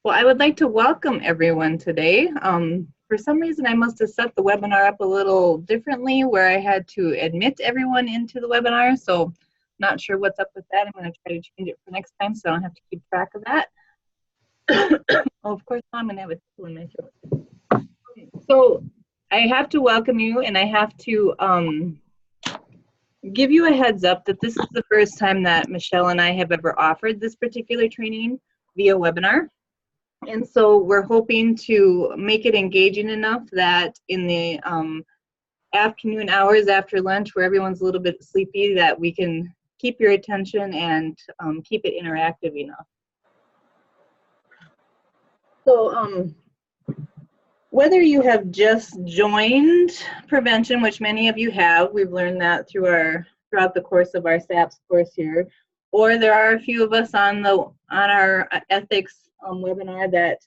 Well, I would like to welcome everyone today. For some reason, I must have set the webinar up a little differently where I had to admit everyone into the webinar. So not sure what's up with that. I'm going to try to change it for next time so I don't have to keep track of that. Oh, of course, I'm going to have a tickle in my throat. So I have to welcome you, and I have to give you a heads up that this is the first time that Michelle and I have ever offered this particular training via webinar. And so we're hoping to make it engaging enough that in the afternoon hours after lunch where everyone's a little bit sleepy that we can keep your attention and keep it interactive enough. So whether you have just joined prevention, which many of you have, we've learned that throughout the course of our SAPS course here, or there are a few of us on our ethics webinar that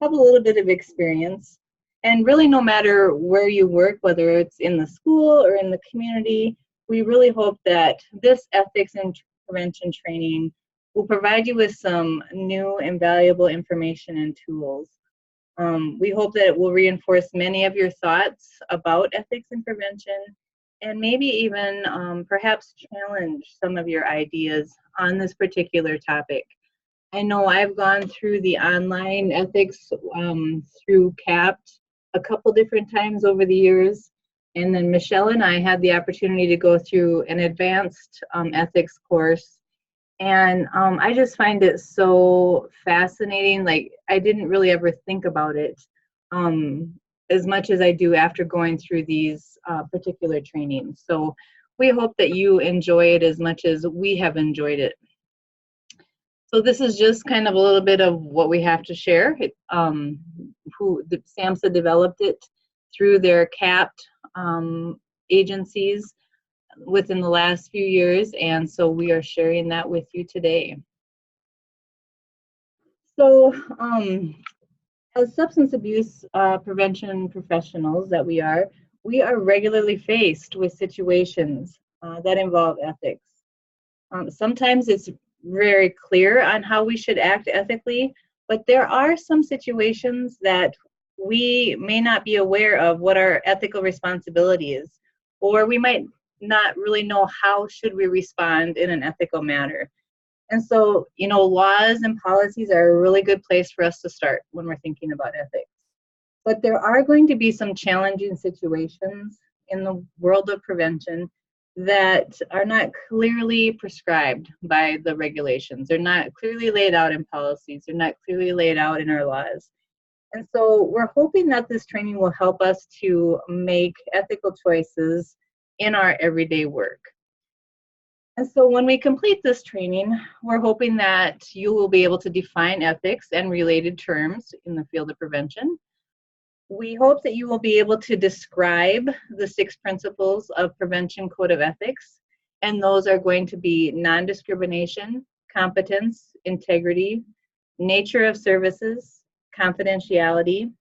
have a little bit of experience. And really, no matter where you work, whether it's in the school or in the community, we really hope that this ethics and prevention training will provide you with some new and valuable information and tools. We hope that it will reinforce many of your thoughts about ethics and prevention, and maybe even perhaps challenge some of your ideas on this particular topic. I know I've gone through the online ethics through CAPT a couple different times over the years, and then Michelle and I had the opportunity to go through an advanced ethics course. And I just find it so fascinating. Like, I didn't really ever think about it as much as I do after going through these particular trainings. So we hope that you enjoy it as much as we have enjoyed it. So this is just kind of a little bit of what we have to share. SAMHSA developed it through their CAPT agencies within the last few years, and so we are sharing that with you today. So as substance abuse prevention professionals that we are regularly faced with situations that involve ethics. Sometimes it's very clear on how we should act ethically, but there are some situations that we may not be aware of what our ethical responsibility is, or we might not really know how should we respond in an ethical manner. And so, you know, laws and policies are a really good place for us to start when we're thinking about ethics. But there are going to be some challenging situations in the world of prevention that are not clearly prescribed by the regulations. They're not clearly laid out in policies. They're not clearly laid out in our laws. And so we're hoping that this training will help us to make ethical choices in our everyday work. And so when we complete this training, we're hoping that you will be able to define ethics and related terms in the field of prevention. We hope that you will be able to describe the 6 principles of Prevention Code of Ethics, and those are going to be non-discrimination, competence, integrity, nature of services, confidentiality,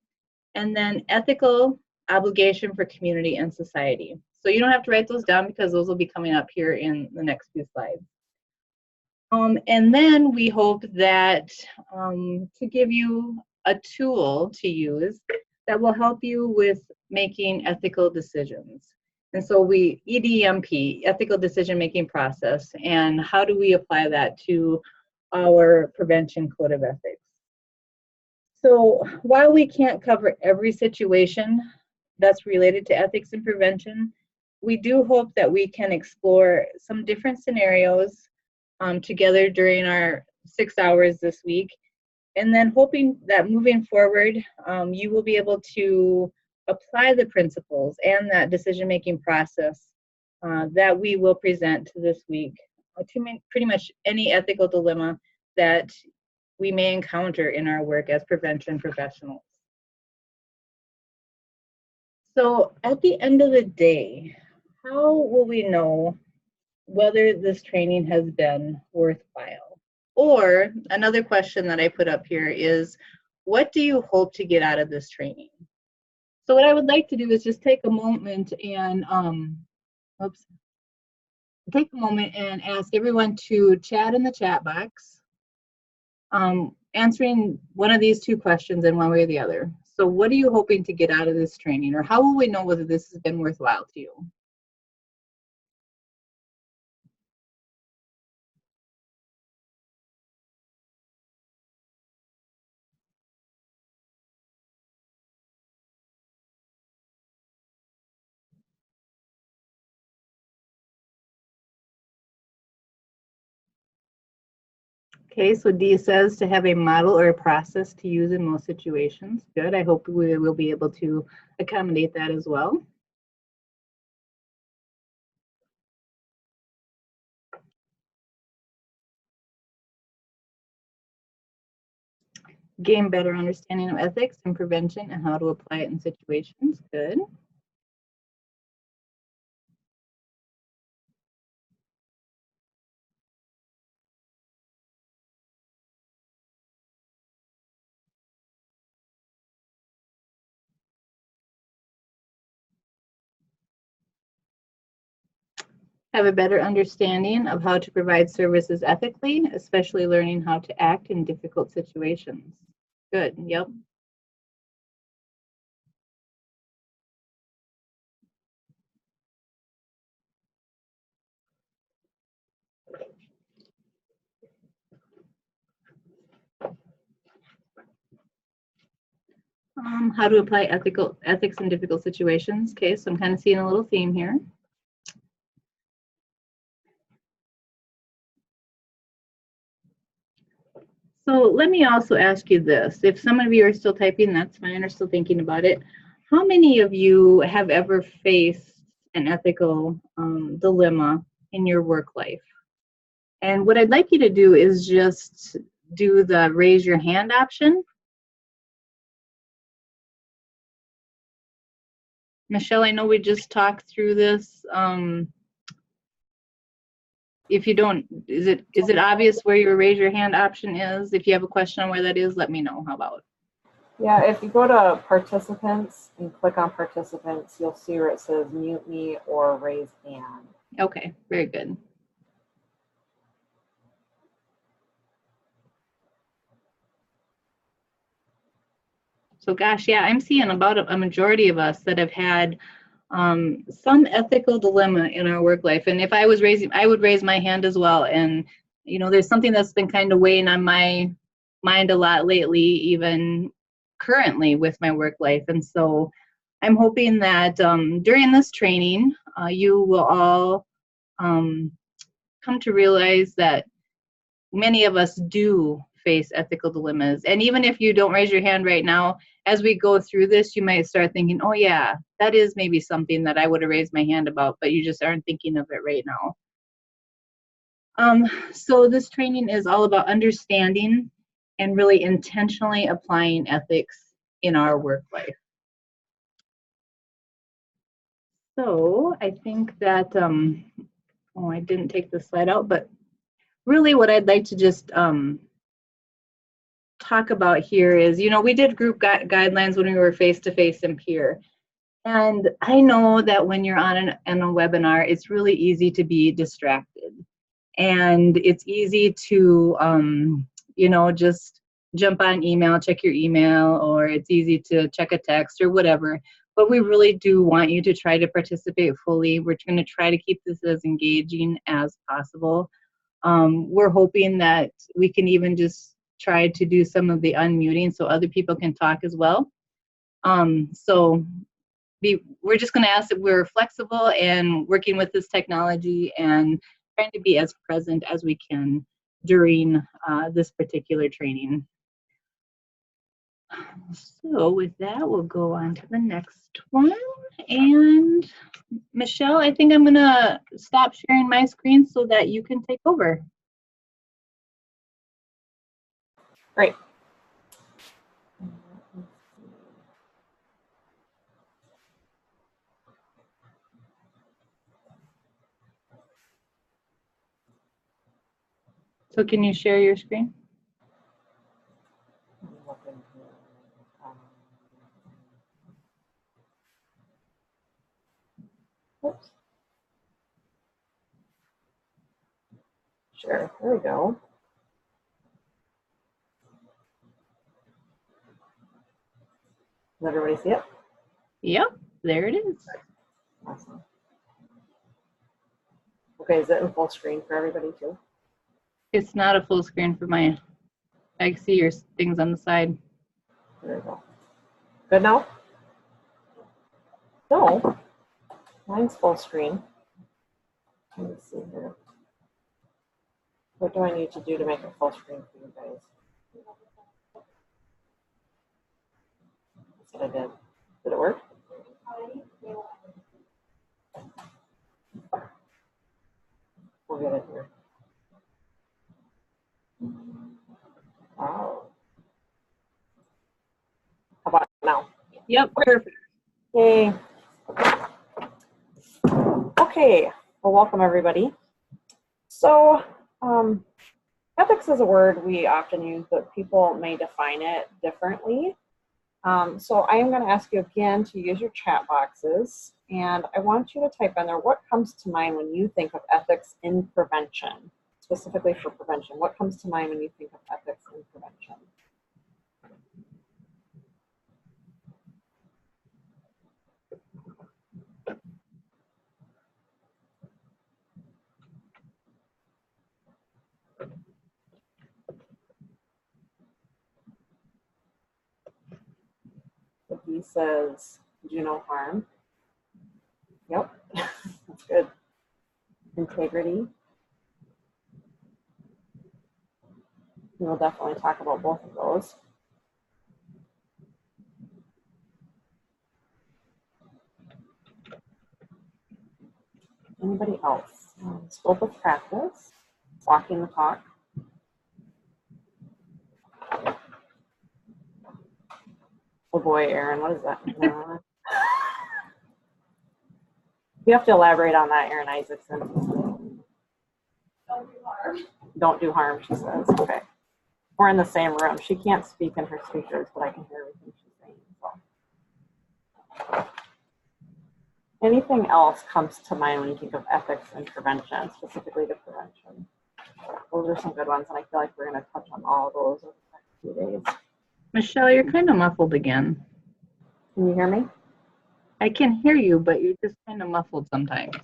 and then ethical obligation for community and society. So you don't have to write those down because those will be coming up here in the next few slides. And then we hope that to give you a tool to use that will help you with making ethical decisions. And so EDMP, ethical decision making process, and how do we apply that to our prevention code of ethics? So while we can't cover every situation that's related to ethics and prevention, we do hope that we can explore some different scenarios together during our 6 hours this week. And then hoping that moving forward, you will be able to apply the principles and that decision-making process that we will present this week to pretty much any ethical dilemma that we may encounter in our work as prevention professionals. So at the end of the day, how will we know whether this training has been worthwhile? Or another question that I put up here is, what do you hope to get out of this training? So what I would like to do is just take a moment and ask everyone to chat in the chat box. answering one of these two questions in one way or the other. So what are you hoping to get out of this training, or how will we know whether this has been worthwhile to you? Okay, so D says to have a model or a process to use in most situations. Good, I hope we will be able to accommodate that as well. Gain better understanding of ethics and prevention and how to apply it in situations. Good. Have a better understanding of how to provide services ethically, especially learning how to act in difficult situations. Good, yep. How to apply ethics in difficult situations. Okay, so I'm kind of seeing a little theme here. So let me also ask you this. If some of you are still typing, that's fine, or still thinking about it. How many of you have ever faced an ethical dilemma in your work life? And what I'd like you to do is just do the raise your hand option. Michelle, I know we just talked through this. If you don't, is it obvious where your raise your hand option is? If you have a question on where that is, let me know. How about? Yeah, if you go to participants and click on participants, you'll see where it says mute me or raise hand. Okay, very good. So gosh, yeah, I'm seeing about a majority of us that have had some ethical dilemma in our work life. And if I was raising, I would raise my hand as well. And, you know, there's something that's been kind of weighing on my mind a lot lately, even currently with my work life. And so I'm hoping that during this training, you will all come to realize that many of us do face ethical dilemmas. And even if you don't raise your hand right now, as we go through this, you might start thinking, oh yeah, that is maybe something that I would have raised my hand about, but you just aren't thinking of it right now. So this training is all about understanding and really intentionally applying ethics in our work life. So I think that, oh, I didn't take the slide out, but really what I'd like to just talk about here is, you know, we did group guidelines when we were face-to-face and peer. And I know that when you're on a webinar, it's really easy to be distracted. And it's easy to, you know, just jump on email, check your email, or it's easy to check a text or whatever. But we really do want you to try to participate fully. We're going to try to keep this as engaging as possible. We're hoping that we can even just try to do some of the unmuting so other people can talk as well. So we're just going to ask that we're flexible and working with this technology and trying to be as present as we can during this particular training. So with that, we'll go on to the next one. And Michelle, I think I'm going to stop sharing my screen so that you can take over. Great. So can you share your screen? Oops. Sure, there we go. Does everybody see it? Yep, there it is. Awesome. Okay, is it in full screen for everybody too? It's not a full screen for mine. I see your things on the side. There we go. Good now? No, mine's full screen. Let me see here. What do I need to do to make it full screen for you guys? That's what I did. Did it work? We'll get it here. Wow. How about now? Yep, perfect. Yay. Okay, well, welcome everybody. So, ethics is a word we often use, but people may define it differently. So I am going to ask you again to use your chat boxes, and I want you to type in there what comes to mind when you think of ethics in prevention, specifically for prevention. What comes to mind when you think of ethics in prevention? He says, do no harm. Yep, that's good. Integrity. We'll definitely talk about both of those. Anybody else? Scope of practice, walking the talk. Oh boy, Erin, what is that? You have to elaborate on that, Erin Isaacson. Don't do harm. Don't do harm, she says. Okay. We're in the same room. She can't speak in her speakers, but I can hear everything she's saying. So. Anything else comes to mind when you think of ethics and prevention, specifically the prevention? Those are some good ones, and I feel like we're going to touch on all of those over the next few days. Michelle, you're kind of muffled again. Can you hear me? I can hear you, but you're just kind of muffled sometimes.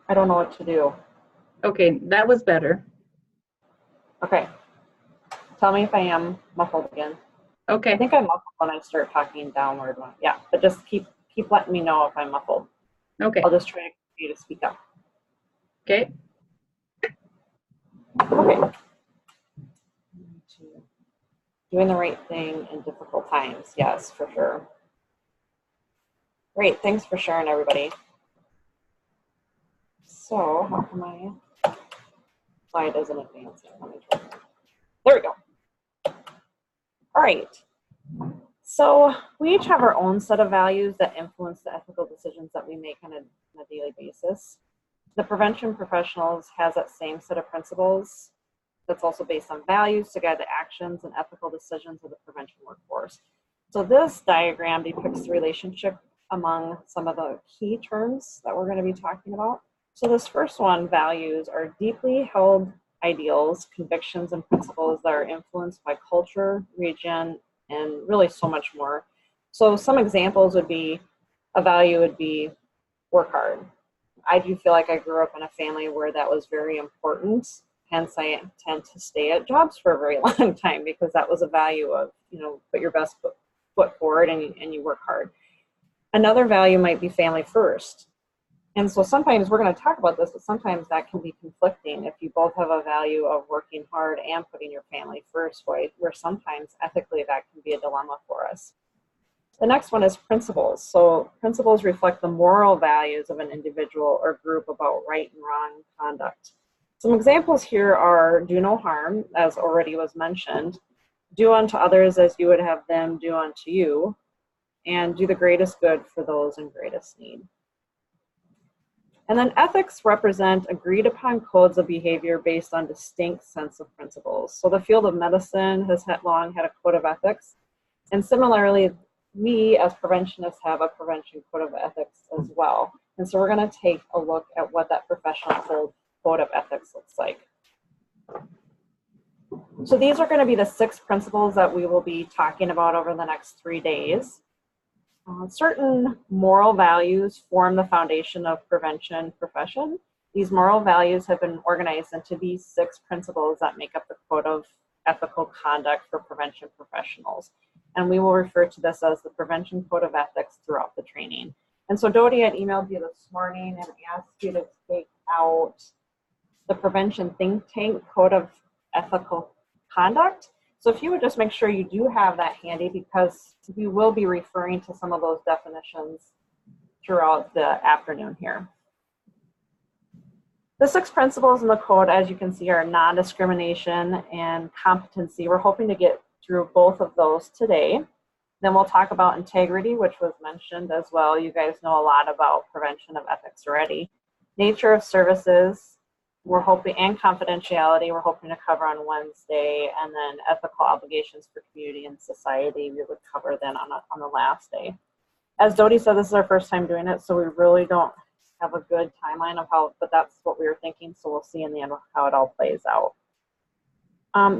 I don't know what to do. Okay, that was better. Okay. Tell me if I am muffled again. Okay. I think I'm muffled when I start talking downward. Yeah, but just keep letting me know if I'm muffled. Okay. I'll just try to get you to speak up. Okay. Okay. Doing the right thing in difficult times. Yes, for sure. Great. Thanks for sharing, everybody. So, how come my slide isn't advancing? Let me try. There we go. All right. So, we each have our own set of values that influence the ethical decisions that we make on a daily basis. The prevention professionals has that same set of principles that's also based on values to guide the actions and ethical decisions of the prevention workforce. So this diagram depicts the relationship among some of the key terms that we're going to be talking about. So this first one, values, are deeply held ideals, convictions, and principles that are influenced by culture, region, and really so much more. So some examples would be, a value would be work hard. I do feel like I grew up in a family where that was very important. Hence, I tend to stay at jobs for a very long time because that was a value of, you know, put your best foot forward and you work hard. Another value might be family first. And so sometimes we're going to talk about this, but sometimes that can be conflicting if you both have a value of working hard and putting your family first, where sometimes ethically that can be a dilemma for us. The next one is principles. So principles reflect the moral values of an individual or group about right and wrong conduct. Some examples here are do no harm, as already was mentioned, do unto others as you would have them do unto you, and do the greatest good for those in greatest need. And then ethics represent agreed upon codes of behavior based on distinct sets of principles. So the field of medicine has long had a code of ethics. And similarly, we as preventionists have a prevention code of ethics as well. And so we're going to take a look at what that professional code of ethics looks like. So these are going to be the 6 principles that we will be talking about over the next 3 days. Certain moral values form the foundation of prevention profession. These moral values have been organized into these 6 principles that make up the code of ethical conduct for prevention professionals. And we will refer to this as the Prevention Code of Ethics throughout the training. And so Dodie had emailed you this morning and asked you to take out the Prevention Think Tank Code of Ethical Conduct. So if you would just make sure you do have that handy, because we will be referring to some of those definitions throughout the afternoon here. The 6 principles in the code, as you can see, are non-discrimination and competency. We're hoping to get through both of those today. Then we'll talk about integrity, which was mentioned as well. You guys know a lot about prevention of ethics already. Nature of services, we're hoping, and confidentiality, we're hoping to cover on Wednesday, and then ethical obligations for community and society, we would cover then on the last day. As Dodie said, this is our first time doing it, so we really don't have a good timeline of how, but that's what we were thinking, so we'll see in the end how it all plays out.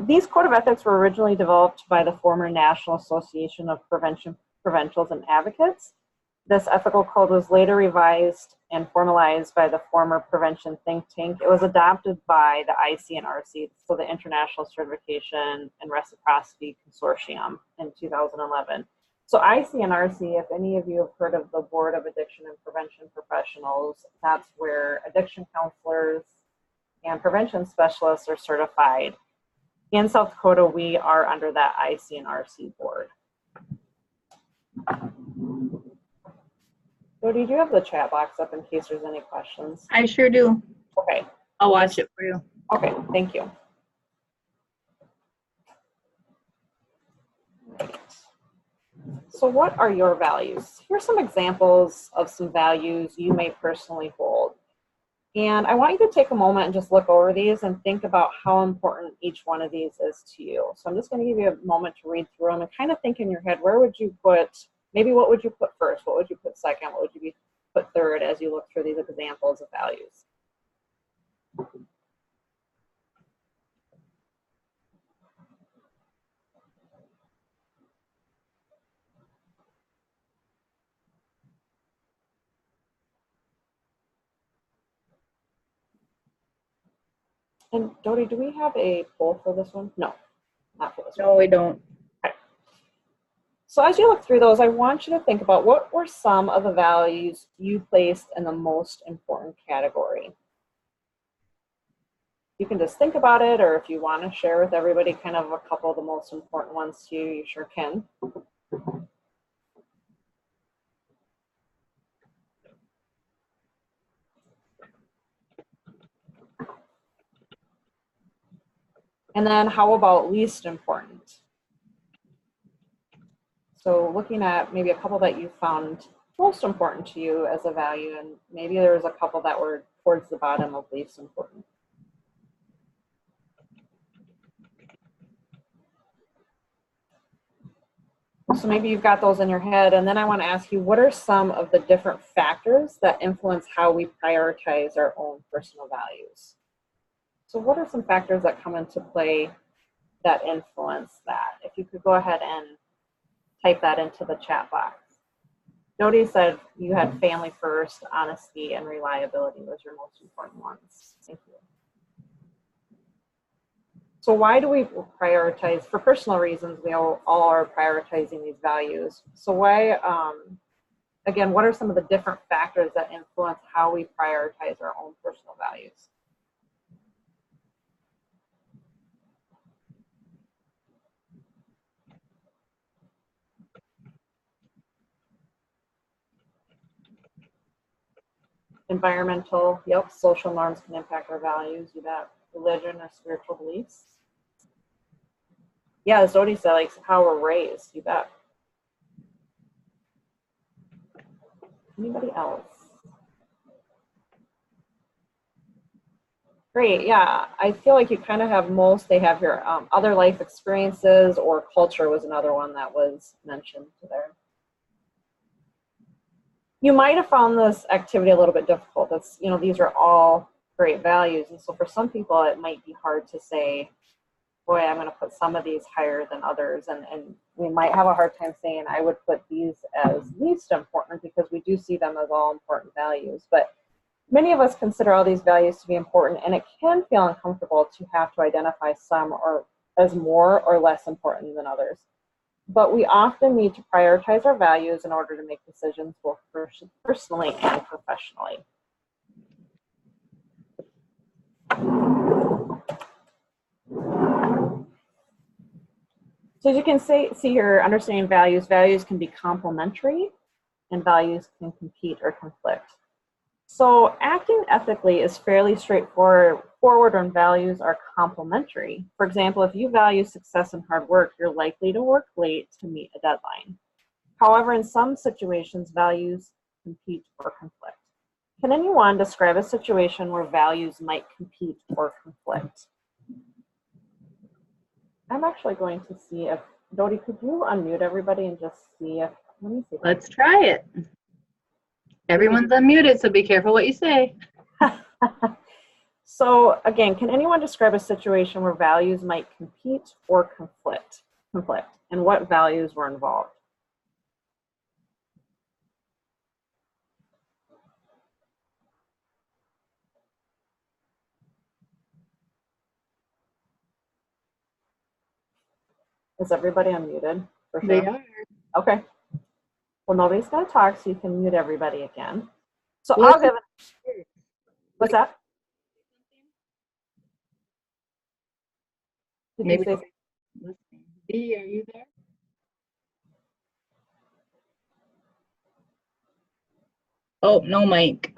These Code of Ethics were originally developed by the former National Association of Provincials and Advocates. This ethical code was later revised and formalized by the former Prevention Think Tank. It was adopted by the ICNRC, so the International Certification and Reciprocity Consortium, in 2011. So ICNRC, if any of you have heard of the Board of Addiction and Prevention Professionals, that's where addiction counselors and prevention specialists are certified. In South Dakota, we are under that ICNRC board. Dodie, do you have the chat box up in case there's any questions? I sure do. Okay. I'll watch it for you. Okay, thank you. Right. So what are your values? Here's some examples of some values you may personally hold. And I want you to take a moment and just look over these and think about how important each one of these is to you. So I'm just going to give you a moment to read through them and kind of think in your head, where would you put, maybe what would you put first? What would you put second? What would you put third as you look through these examples of values? And Dodie, do we have a poll for this one? No, not for this one. No, we don't. Okay. So as you look through those, I want you to think about what were some of the values you placed in the most important category. You can just think about it, or if you want to share with everybody kind of a couple of the most important ones to you, you sure can. And then how about least important? So looking at maybe a couple that you found most important to you as a value, and maybe there was a couple that were towards the bottom of least important. So maybe you've got those in your head, and then I want to ask you, what are some of the different factors that influence how we prioritize our own personal values? So what are some factors that come into play that influence that? If you could go ahead and type that into the chat box. Dodie said you had family first, honesty, and reliability was your most important ones. Thank you. So why do we prioritize? For personal reasons, we all are prioritizing these values. So why, again, what are some of the different factors that influence how we prioritize our own personal values? Environmental, yep, social norms can impact our values. You bet. Religion or spiritual beliefs. Yeah, as Dodie said, like how we're raised, you bet. Anybody else? Great, yeah. I feel like you kind of have most, they have your other life experiences, or culture was another one that was mentioned there. You might have found this activity a little bit difficult. It's, you know, these are all great values. And so for some people, it might be hard to say, boy, I'm going to put some of these higher than others. And we might have a hard time saying I would put these as least important because we do see them as all important values. But many of us consider all these values to be important, and it can feel uncomfortable to have to identify some or as more or less important than others. But we often need to prioritize our values in order to make decisions both personally and professionally. So as you can see here, understanding values can be complementary and values can compete or conflict. So acting ethically is fairly straightforward when values are complementary. For example, if you value success and hard work, you're likely to work late to meet a deadline. However, in some situations, values compete or conflict. Can anyone describe a situation where values might compete or conflict? I'm actually going to see if, Dodie, could you unmute everybody and just see if, let me see. Let's try it. Everyone's unmuted, so be careful what you say. So again, can anyone describe a situation where values might compete or conflict, and what values were involved? Is everybody unmuted? For sure? They are. Okay. Well, nobody's going to talk, so you can mute everybody again. So I'll give it. What's that? Maybe. Dee, are you there? Oh, no mic.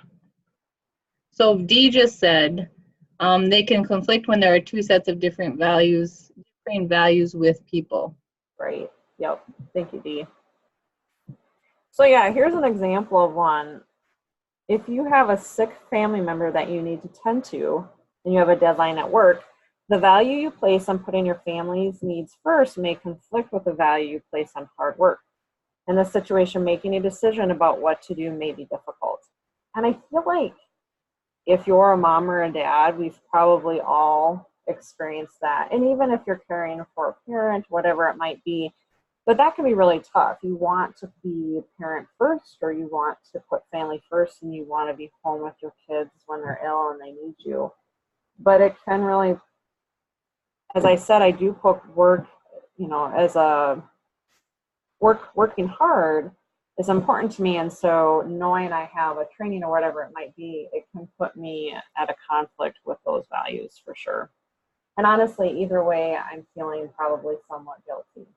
So Dee just said they can conflict when there are two sets of different values with people. Right. Yep. Thank you, Dee. So yeah, here's an example of one. If you have a sick family member that you need to tend to, and you have a deadline at work, the value you place on putting your family's needs first may conflict with the value you place on hard work. In this situation, making a decision about what to do may be difficult. And I feel like if you're a mom or a dad, we've probably all experienced that. And even if you're caring for a parent, whatever it might be, but that can be really tough. You want to be a parent first, or you want to put family first, and you want to be home with your kids when they're ill and they need you. But it can really, as I said, I do put work, as a working hard is important to me. And so knowing I have a training or whatever it might be, it can put me at a conflict with those values for sure. And honestly, either way, I'm feeling probably somewhat guilty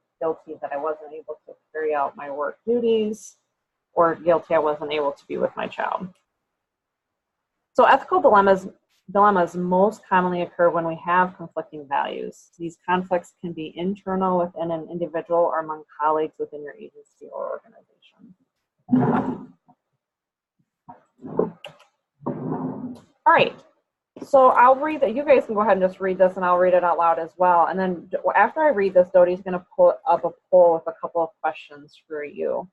that I wasn't able to carry out my work duties, or guilty I wasn't able to be with my child. So ethical dilemmas most commonly occur when we have conflicting values. These conflicts can be internal within an individual or among colleagues within your agency or organization. All right. So I'll read that. You guys can go ahead and just read this, and I'll read it out loud as well. And then after I read this, Dodie's going to put up a poll with a couple of questions for you.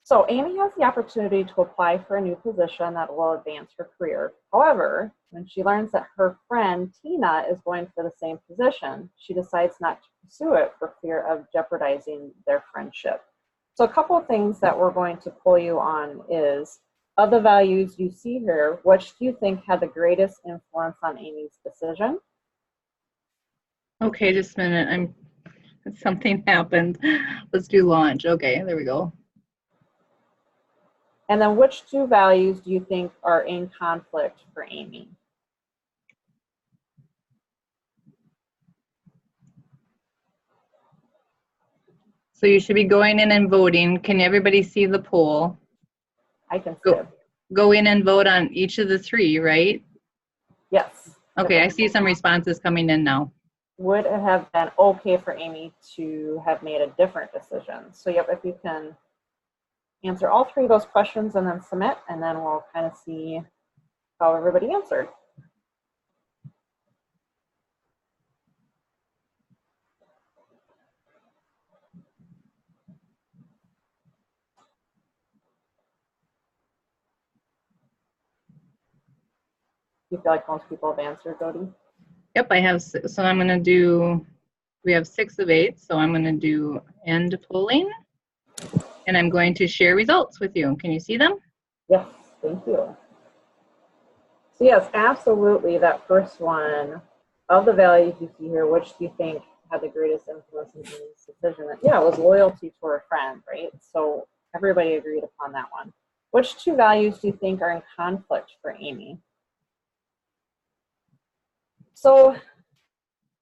So Amy has the opportunity to apply for a new position that will advance her career. However, when she learns that her friend Tina is going for the same position, she decides not to pursue it for fear of jeopardizing their friendship. So a couple of things that we're going to pull you on is, of the values you see here, which do you think had the greatest influence on Amy's decision? Okay, just a minute. Something happened. Let's do launch. Okay, there we go. And then which two values do you think are in conflict for Amy? So you should be going in and voting. Can everybody see the poll? I can see it. Go in and vote on each of the three, right? Yes. Okay, I see some responses coming in now. Would it have been okay for Amy to have made a different decision? So yep, if you can answer all three of those questions and then submit, and then we'll kind of see how everybody answered. Do you feel like most people have answered, Dodie? Yep, I have, so I'm gonna do, we have 6 of 8, so I'm gonna do end polling. And I'm going to share results with you. Can you see them? Yes, thank you. So yes, absolutely, that first one, of the values you see here, which do you think had the greatest influence in Amy's decision? Yeah, it was loyalty to her friend, right? So everybody agreed upon that one. Which 2 values do you think are in conflict for Amy? So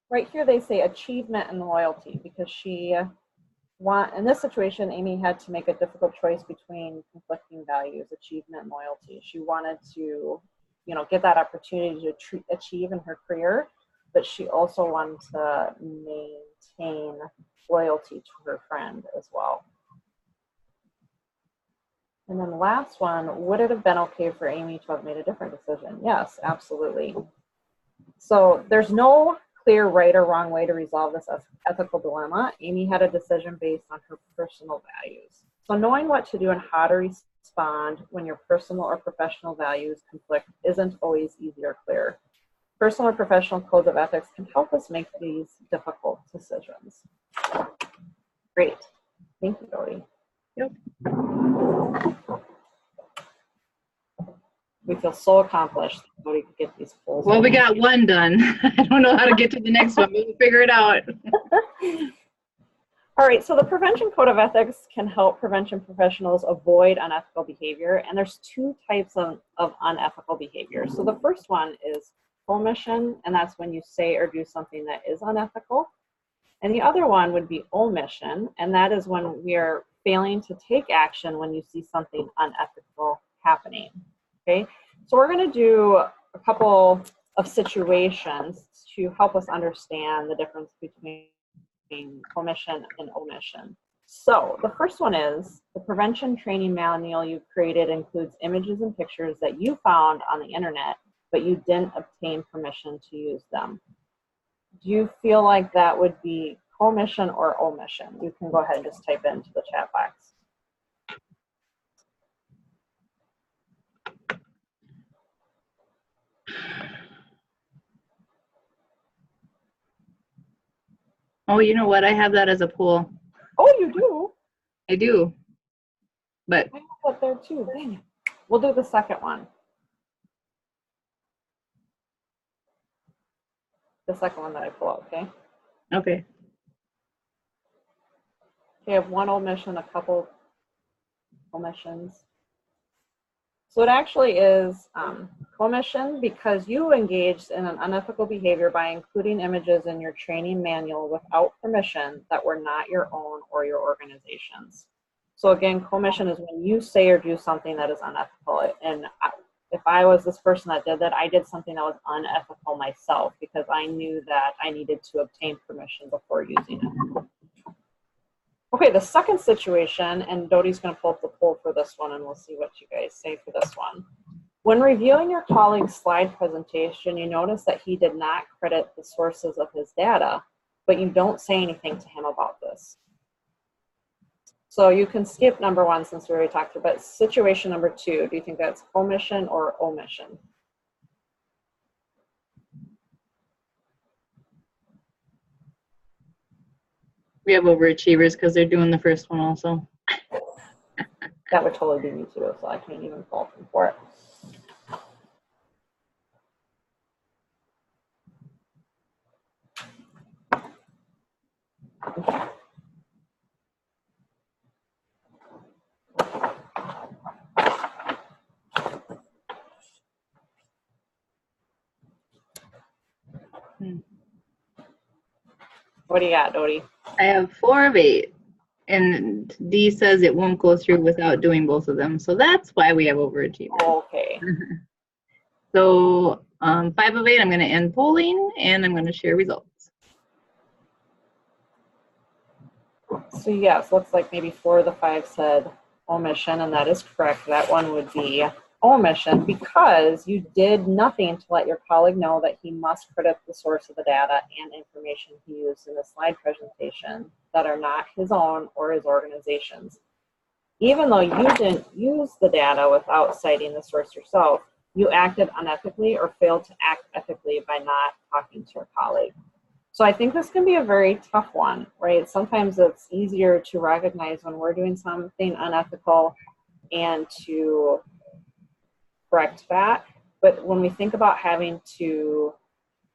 right here they say achievement and loyalty, because in this situation, Amy had to make a difficult choice between conflicting values, achievement and loyalty. She wanted to, get that opportunity to achieve in her career, but she also wanted to maintain loyalty to her friend as well. And then the last one, would it have been okay for Amy to have made a different decision? Yes, absolutely. So there's no clear right or wrong way to resolve this ethical dilemma. Amy had a decision based on her personal values. So knowing what to do and how to respond when your personal or professional values conflict isn't always easy or clear. Personal or professional codes of ethics can help us make these difficult decisions. Great. Thank you, Dodie. Yep. We feel so accomplished that Dodie could get these polls. Well, we got one done. I don't know how to get to the next one, but we'll figure it out. All right, so the Prevention Code of Ethics can help prevention professionals avoid unethical behavior, and there's 2 types of unethical behavior. So the first one is commission, and that's when you say or do something that is unethical. And the other one would be omission, and that is when we are failing to take action when you see something unethical happening. Okay, so we're going to do a couple of situations to help us understand the difference between commission and omission. So the first one is the prevention training manual you created includes images and pictures that you found on the internet, but you didn't obtain permission to use them. Do you feel like that would be commission or omission? You can go ahead and just type it into the chat box. Oh, you know what? I have that as a poll. Oh, you do? I do. But I have that there too. Dang it. We'll do the second one. The second one that I pull out, okay? okay. Okay, I have one omission, a couple omissions. So it actually is commission because you engaged in an unethical behavior by including images in your training manual without permission that were not your own or your organization's. So again, commission is when you say or do something that is unethical. And if I was this person that did that, I did something that was unethical myself because I knew that I needed to obtain permission before using it. Okay, the second situation, and Dodie's going to pull up the poll for this one, and we'll see what you guys say for this one. When reviewing your colleague's slide presentation, you notice that he did not credit the sources of his data, but you don't say anything to him about this. So you can skip number 1 since we already talked about, but situation number 2, do you think that's commission or omission? We have overachievers because they're doing the first one also. That would totally be me too, so I can't even fault them for it. What do you got, Dodie? I have 4 of 8. And D says it won't go through without doing both of them. So that's why we have overachievers. Okay. So 5 of 8, I'm going to end polling and I'm going to share results. So yes, looks like maybe 4 of the 5 said omission, and that is correct. That one would be omission because you did nothing to let your colleague know that he must credit the source of the data and information he used in the slide presentation that are not his own or his organization's. Even though you didn't use the data without citing the source yourself, you acted unethically or failed to act ethically by not talking to your colleague. So I think this can be a very tough one, right? Sometimes it's easier to recognize when we're doing something unethical and to correct that. But when we think about having to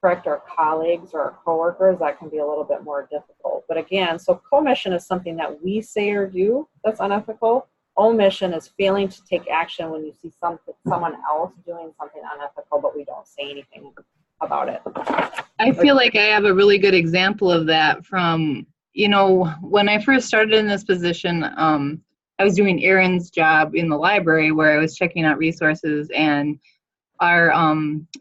correct our colleagues or our coworkers, that can be a little bit more difficult. But again, so commission is something that we say or do that's unethical. Omission is failing to take action when you see someone else doing something unethical, but we don't say anything about it. I feel like I have a really good example of that from, when I first started in this position, I was doing Aaron's job in the library where I was checking out resources, and our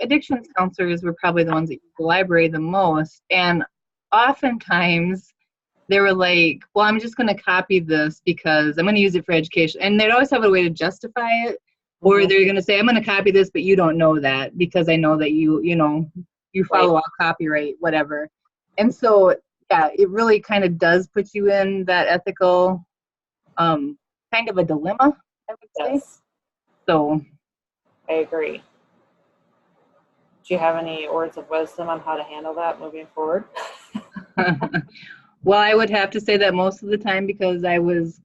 addictions counselors were probably the ones that used the library the most. And oftentimes they were like, well, I'm just going to copy this because I'm going to use it for education. And they'd always have a way to justify it. Or they're going to say, I'm going to copy this, but you don't know that because I know that you follow all copyright, whatever. And so, yeah, it really kind of does put you in that ethical kind of a dilemma, I would say. Yes. So I agree. Do you have any words of wisdom on how to handle that moving forward? well, I would have to say that most of the time, because I was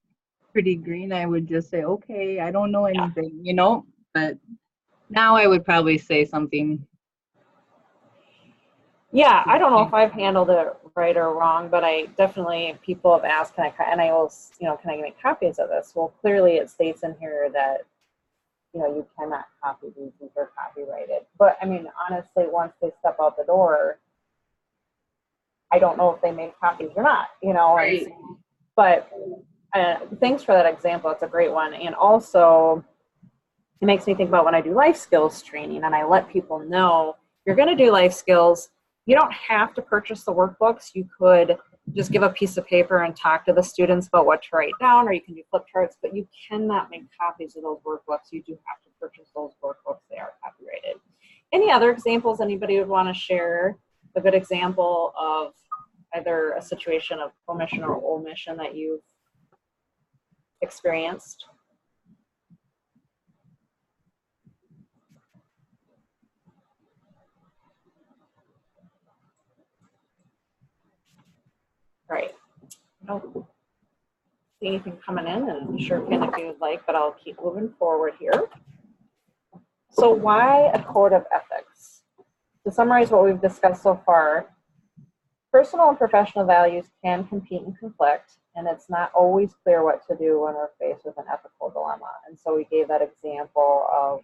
pretty green, I would just say, okay, I don't know anything, but now I would probably say something. Yeah, I don't know if I've handled it right or wrong, but I definitely, people have asked, can I make copies of this? Well, clearly it states in here that, you cannot copy these are copyrighted. But I mean, honestly, once they step out the door, I don't know if they made copies or not, Right. But thanks for that example. It's a great one. And also, it makes me think about when I do life skills training and I let people know, you're going to do life skills. You don't have to purchase the workbooks. You could just give a piece of paper and talk to the students about what to write down, or you can do flip charts, but you cannot make copies of those workbooks. You do have to purchase those workbooks. They are copyrighted. Any other examples anybody would want to share? A good example of either a situation of omission or omission that you've experienced? Right. I don't see anything coming in, and sure can if you would like, but I'll keep moving forward here. So why a code of ethics? To summarize what we've discussed so far, personal and professional values can compete and conflict, and it's not always clear what to do when we're faced with an ethical dilemma. And so we gave that example of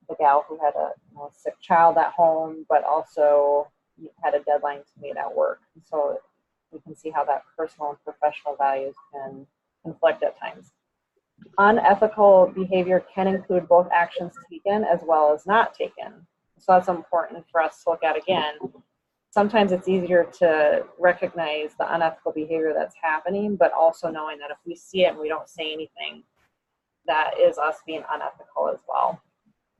the gal who had a sick child at home, but also had a deadline to meet at work. And so we can see how that personal and professional values can conflict at times. Unethical behavior can include both actions taken as well as not taken. So that's important for us to look at again. Sometimes it's easier to recognize the unethical behavior that's happening, but also knowing that if we see it and we don't say anything, that is us being unethical as well.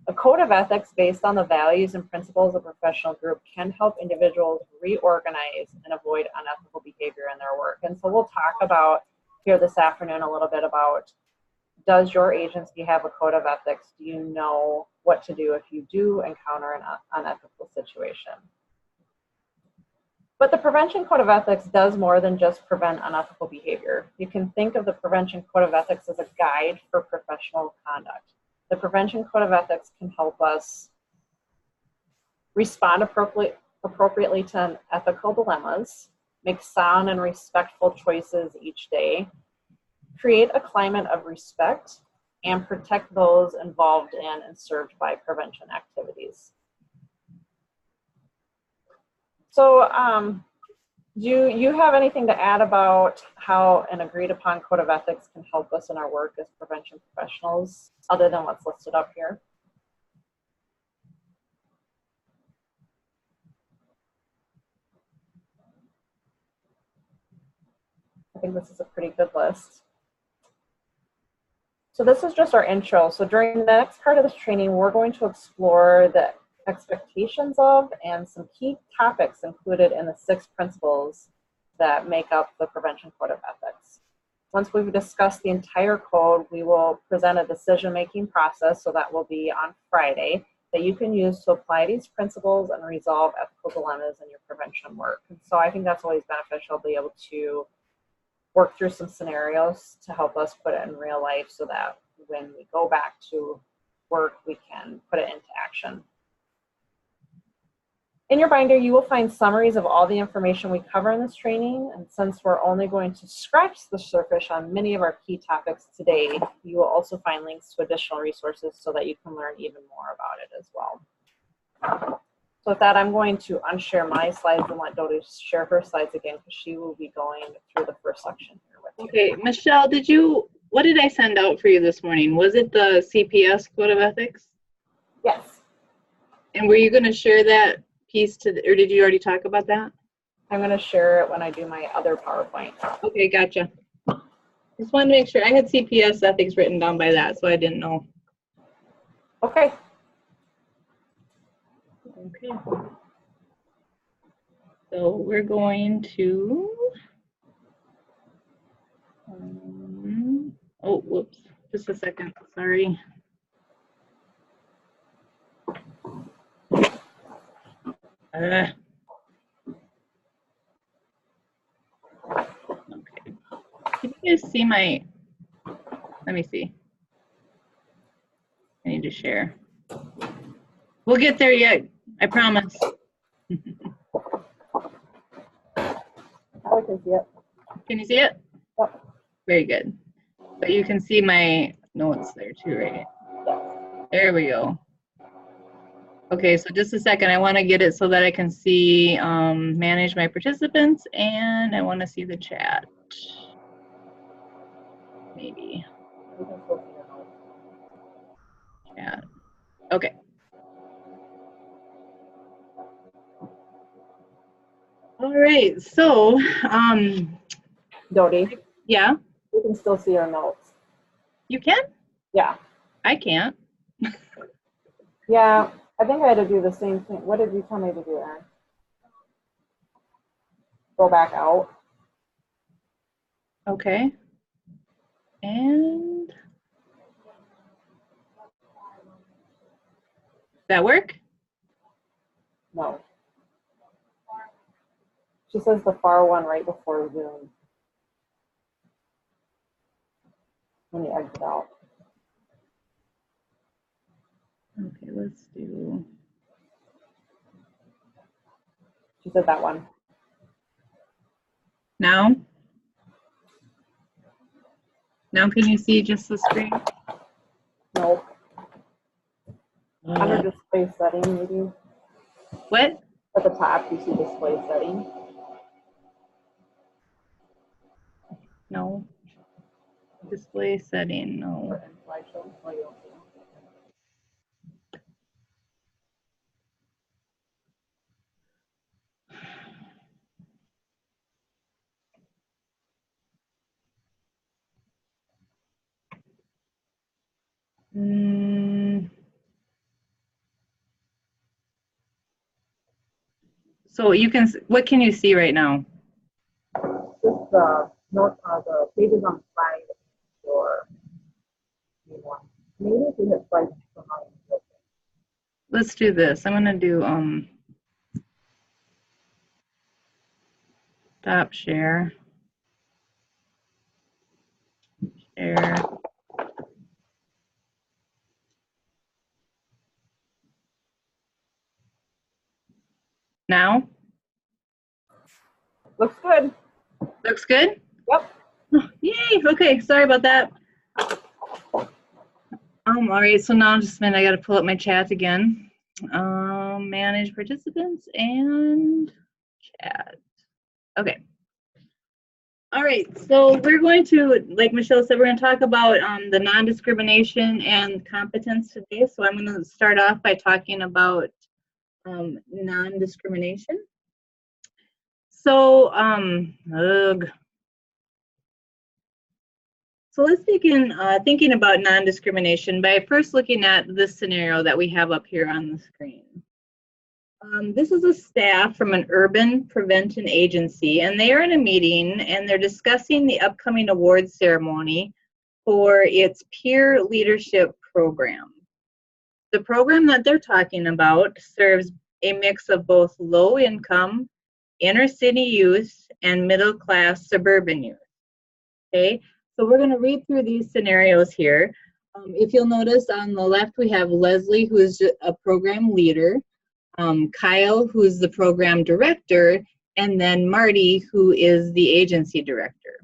A code of ethics based on the values and principles of a professional group can help individuals reorganize and avoid unethical behavior in their work. And so we'll talk about here this afternoon a little bit about, does your agency have a code of ethics? Do you know what to do if you do encounter an unethical situation? But the Prevention Code of Ethics does more than just prevent unethical behavior. You can think of the Prevention Code of Ethics as a guide for professional conduct. The Prevention Code of Ethics can help us respond appropriately to ethical dilemmas, make sound and respectful choices each day, create a climate of respect, and protect those involved in and served by prevention activities. So do you have anything to add about how an agreed upon code of ethics can help us in our work as prevention professionals, other than what's listed up here? I think this is a pretty good list. So this is just our intro. So during the next part of this training, we're going to explore the expectations of and some key topics included in the 6 principles that make up the Prevention Code of Ethics. Once we've discussed the entire code, we will present a decision-making process, so that will be on Friday, that you can use to apply these principles and resolve ethical dilemmas in your prevention work. And so I think that's always beneficial to be able to work through some scenarios to help us put it in real life so that when we go back to work, we can put it into action. In your binder, you will find summaries of all the information we cover in this training. And since we're only going to scratch the surface on many of our key topics today, you will also find links to additional resources so that you can learn even more about it as well. So with that, I'm going to unshare my slides and let Dodi share her slides again, because she will be going through the first section here with you. Okay, Michelle, what did I send out for you this morning? Was it the CPS Code of Ethics? Yes. And were you going to share that piece or did you already talk about that? I'm going to share it when I do my other PowerPoint. Okay, gotcha. Just wanted to make sure. I had CPS ethics written down by that, so I didn't know. Okay. Okay. So we're going to, oh, whoops, just a second, sorry. Okay. Can you guys see my, let me see. I need to share. We'll get there yet, I promise. I can see it. Can you see it? Yep. Very good. But you can see my notes there too, right? There we go. Okay, so just a second. I want to get it so that I can see, manage my participants, and I want to see the chat. Maybe. Chat. Okay. All right, so, Dodi, yeah, you can still see our notes. you can? Yeah. I can't. Yeah, I think I had to do the same thing. What did you tell me to do, Erin? Go back out. Okay. And that work? No. She says the far one right before Zoom. When you exit out. Okay, let's do. She said that one. Now? Now can you see just the screen? Nope. Under display setting, maybe. What? At the top, you see display setting. No. Display setting, no. Slideshow. Oh, you don't see them. So you can, what can you see right now? Just the pages on the slide for one. Maybe if you hit slide behind. Let's do this. I'm gonna do stop share. Share. Now? Looks good. Looks good? Yep. Yay, okay, sorry about that. All right, so now just a minute, I gotta pull up my chat again. Manage participants and chat. Okay. All right, so we're going to, like Michelle said, we're going to talk about the non-discrimination and competence today. So I'm going to start off by talking about non-discrimination. So, so let's begin thinking about non-discrimination by first looking at this scenario that we have up here on the screen. This is a staff from an urban prevention agency, and they are in a meeting and they're discussing the upcoming awards ceremony for its peer leadership program. The program that they're talking about serves a mix of both low income, inner city youth, and middle class suburban youth. Okay, so we're going to read through these scenarios here. If you'll notice on the left, we have Leslie, who is a program leader. Kyle, who's the program director, and then Marty, who is the agency director.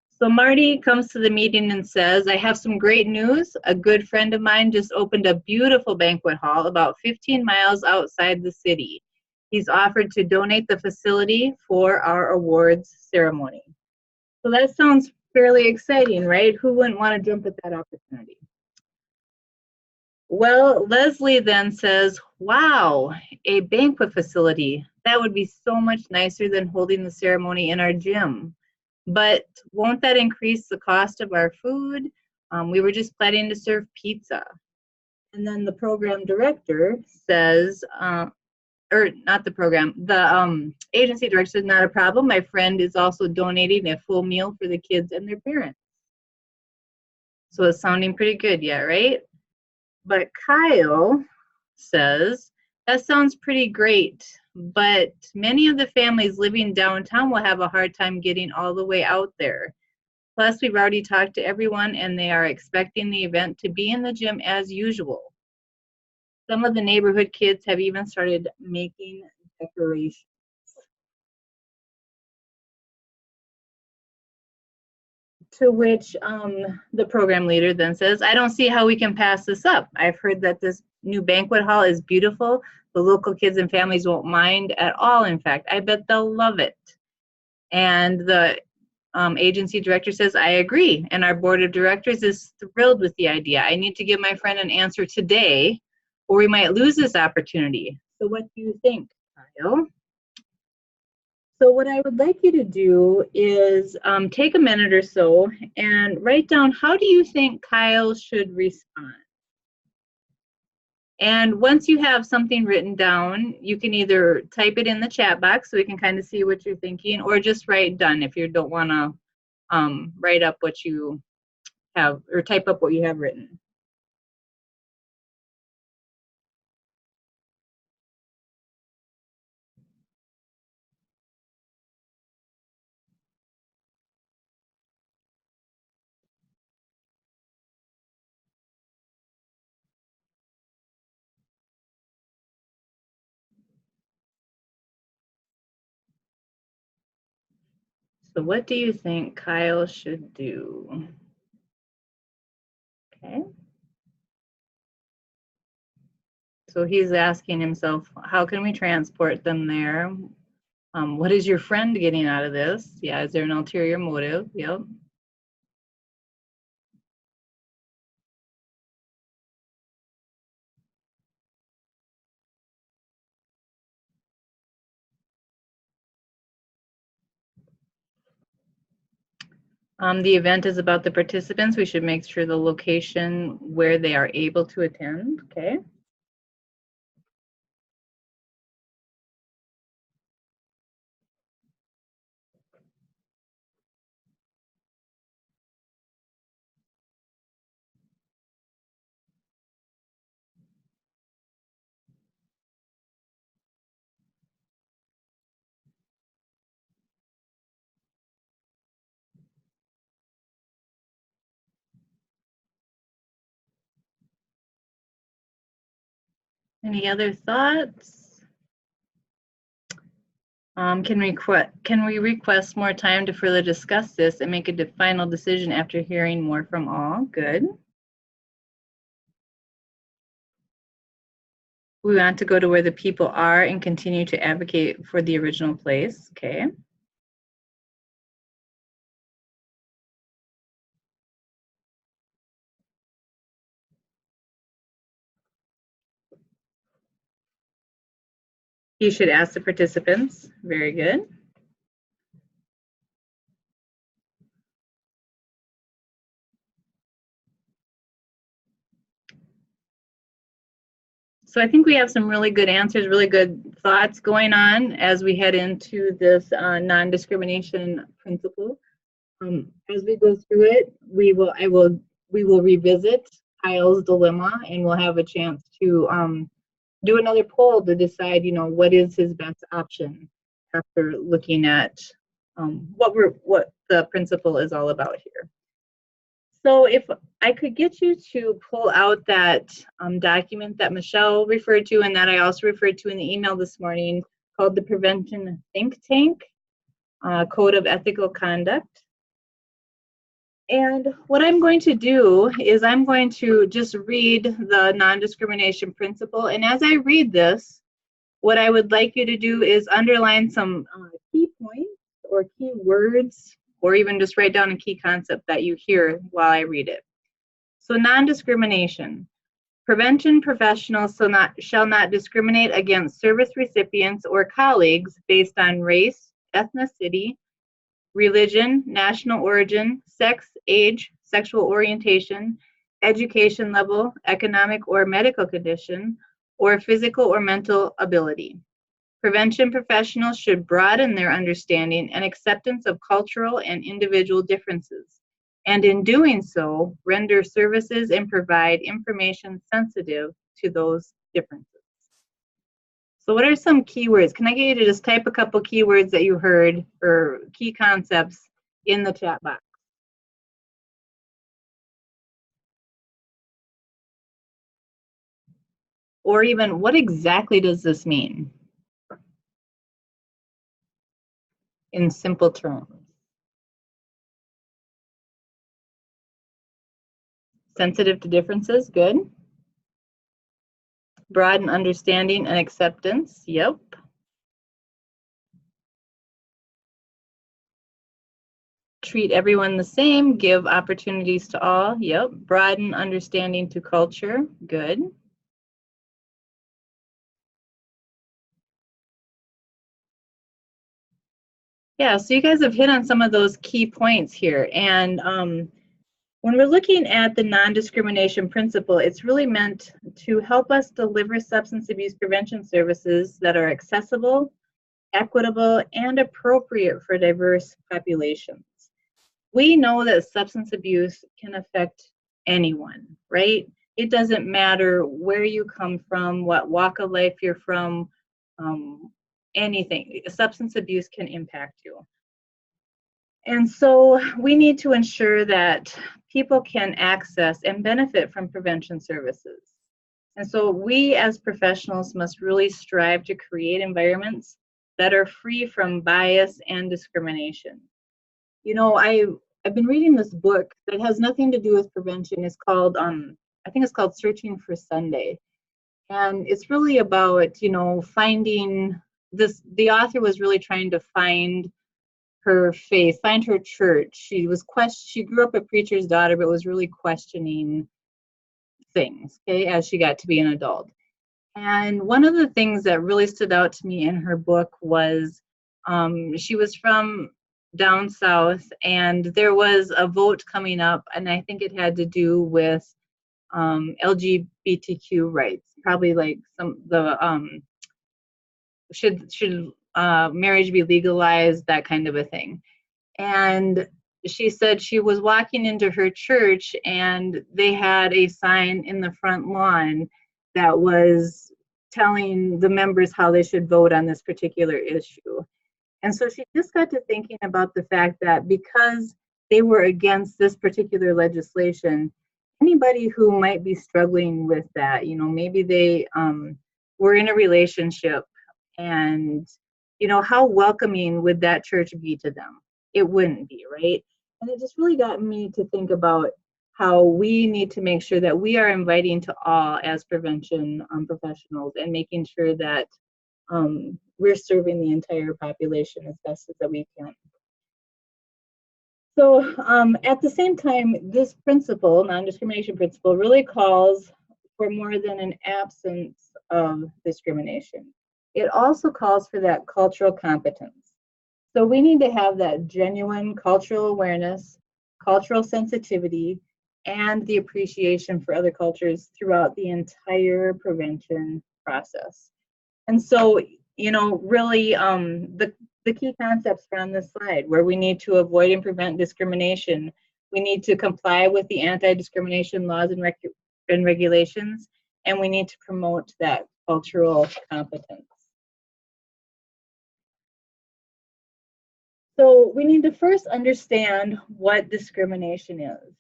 So Marty comes to the meeting and says, I have some great news. A good friend of mine just opened a beautiful banquet hall about 15 miles outside the city. He's offered to donate the facility for our awards ceremony. So that sounds fairly exciting, right? Who wouldn't want to jump at that opportunity? Well, Leslie then says, wow, a banquet facility. That would be so much nicer than holding the ceremony in our gym. But won't that increase the cost of our food? We were just planning to serve pizza. And then the program director says, or not the program, the agency director says, not a problem. My friend is also donating a full meal for the kids and their parents. So it's sounding pretty good, yeah, right? But Kyle says, that sounds pretty great, but many of the families living downtown will have a hard time getting all the way out there. Plus, we've already talked to everyone and they are expecting the event to be in the gym as usual. Some of the neighborhood kids have even started making decorations. To which the program leader then says, I don't see how we can pass this up. I've heard that this new banquet hall is beautiful. The local kids and families won't mind at all. In fact, I bet they'll love it. And the agency director says, I agree. And our board of directors is thrilled with the idea. I need to give my friend an answer today, or we might lose this opportunity. So what do you think, Kyle? So what I would like you to do is take a minute or so and write down, how do you think Kyle should respond? And once you have something written down, you can either type it in the chat box so we can kind of see what you're thinking, or just write done if you don't want to write up what you have, or type up what you have written. So what do you think Kyle should do? Okay. So he's asking himself, how can we transport them there? What is your friend getting out of this? Yeah, is there an ulterior motive? Yep. The event is about the participants. We should make sure the location where they are able to attend, okay? Any other thoughts? Can we request more time to further discuss this and make a final decision after hearing more from all? Good. We want to go to where the people are and continue to advocate for the original place, okay? You should ask the participants, very good. So I think we have some really good answers, really good thoughts going on as we head into this non-discrimination principle. As we go through it, we will revisit Kyle's dilemma, and we'll have a chance to do another poll to decide, what is his best option after looking at what the principle is all about here. So if I could get you to pull out that document that Michelle referred to and that I also referred to in the email this morning called the Prevention Think Tank Code of Ethical Conduct. And what I'm going to do is I'm going to just read the non-discrimination principle. And as I read this, what I would like you to do is underline some key points or key words, or even just write down a key concept that you hear while I read it. So non-discrimination. Prevention professionals shall not discriminate against service recipients or colleagues based on race, ethnicity, religion, national origin, sex, age, sexual orientation, education level, economic or medical condition, or physical or mental ability. Prevention professionals should broaden their understanding and acceptance of cultural and individual differences, and in doing so, render services and provide information sensitive to those differences. So what are some keywords? Can I get you to just type a couple keywords that you heard or key concepts in the chat box? Or even, what exactly does this mean? In simple terms. Sensitive to differences, good. Broaden understanding and acceptance, yep. Treat everyone the same, give opportunities to all, yep. Broaden understanding to culture, good. Yeah, so you guys have hit on some of those key points here. And when we're looking at the non-discrimination principle, it's really meant to help us deliver substance abuse prevention services that are accessible, equitable, and appropriate for diverse populations. We know that substance abuse can affect anyone, right? It doesn't matter where you come from, what walk of life you're from, anything. Substance abuse can impact you. And so we need to ensure that people can access and benefit from prevention services. And so we as professionals must really strive to create environments that are free from bias and discrimination. I've been reading this book that has nothing to do with prevention. It's called, I think it's called Searching for Sunday. And it's really about, finding this, the author was really trying to find her faith, find her church. She grew up a preacher's daughter, but was really questioning things, okay, as she got to be an adult. And one of the things that really stood out to me in her book was she was from down south, and there was a vote coming up, and I think it had to do with LGBTQ rights, probably like should marriage be legalized, that kind of a thing. And she said she was walking into her church and they had a sign in the front lawn that was telling the members how they should vote on this particular issue. And so she just got to thinking about the fact that because they were against this particular legislation, anybody who might be struggling with that, maybe they were in a relationship, and how welcoming would that church be to them? It wouldn't be, right? And it just really got me to think about how we need to make sure that we are inviting to all as prevention professionals, and making sure that we're serving the entire population as best as we can. So at the same time, this principle, non-discrimination principle, really calls for more than an absence of discrimination. It also calls for that cultural competence. So we need to have that genuine cultural awareness, cultural sensitivity, and the appreciation for other cultures throughout the entire prevention process. And so, you know, really the key concepts are on this slide, where we need to avoid and prevent discrimination. We need to comply with the anti-discrimination laws and regulations, and we need to promote that cultural competence. So we need to first understand what discrimination is.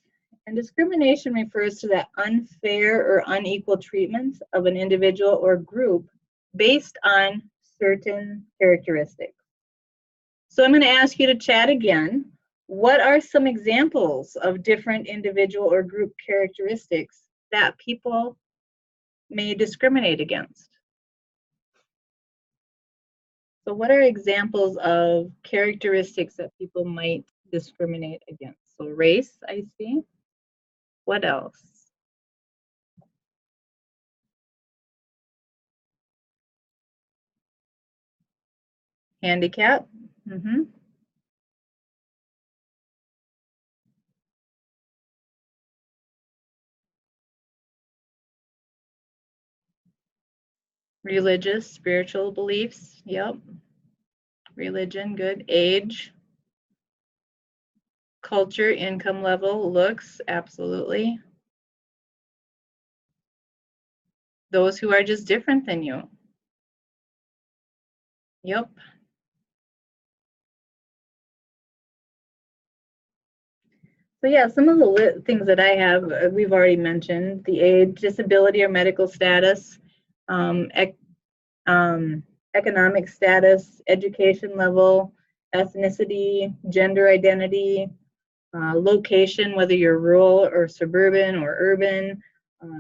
And discrimination refers to that unfair or unequal treatment of an individual or group based on certain characteristics. So I'm going to ask you to chat again. What are some examples of different individual or group characteristics that people may discriminate against? So what are examples of characteristics that people might discriminate against? So race, I see. What else? Handicap. Religious, spiritual beliefs. Yep. Religion, good. Age. Culture, income level, looks, absolutely. Those who are just different than you. Yep. So yeah, some of the things that I have, we've already mentioned: the age, disability or medical status, economic status, education level, ethnicity, gender identity, location, whether you're rural or suburban or urban,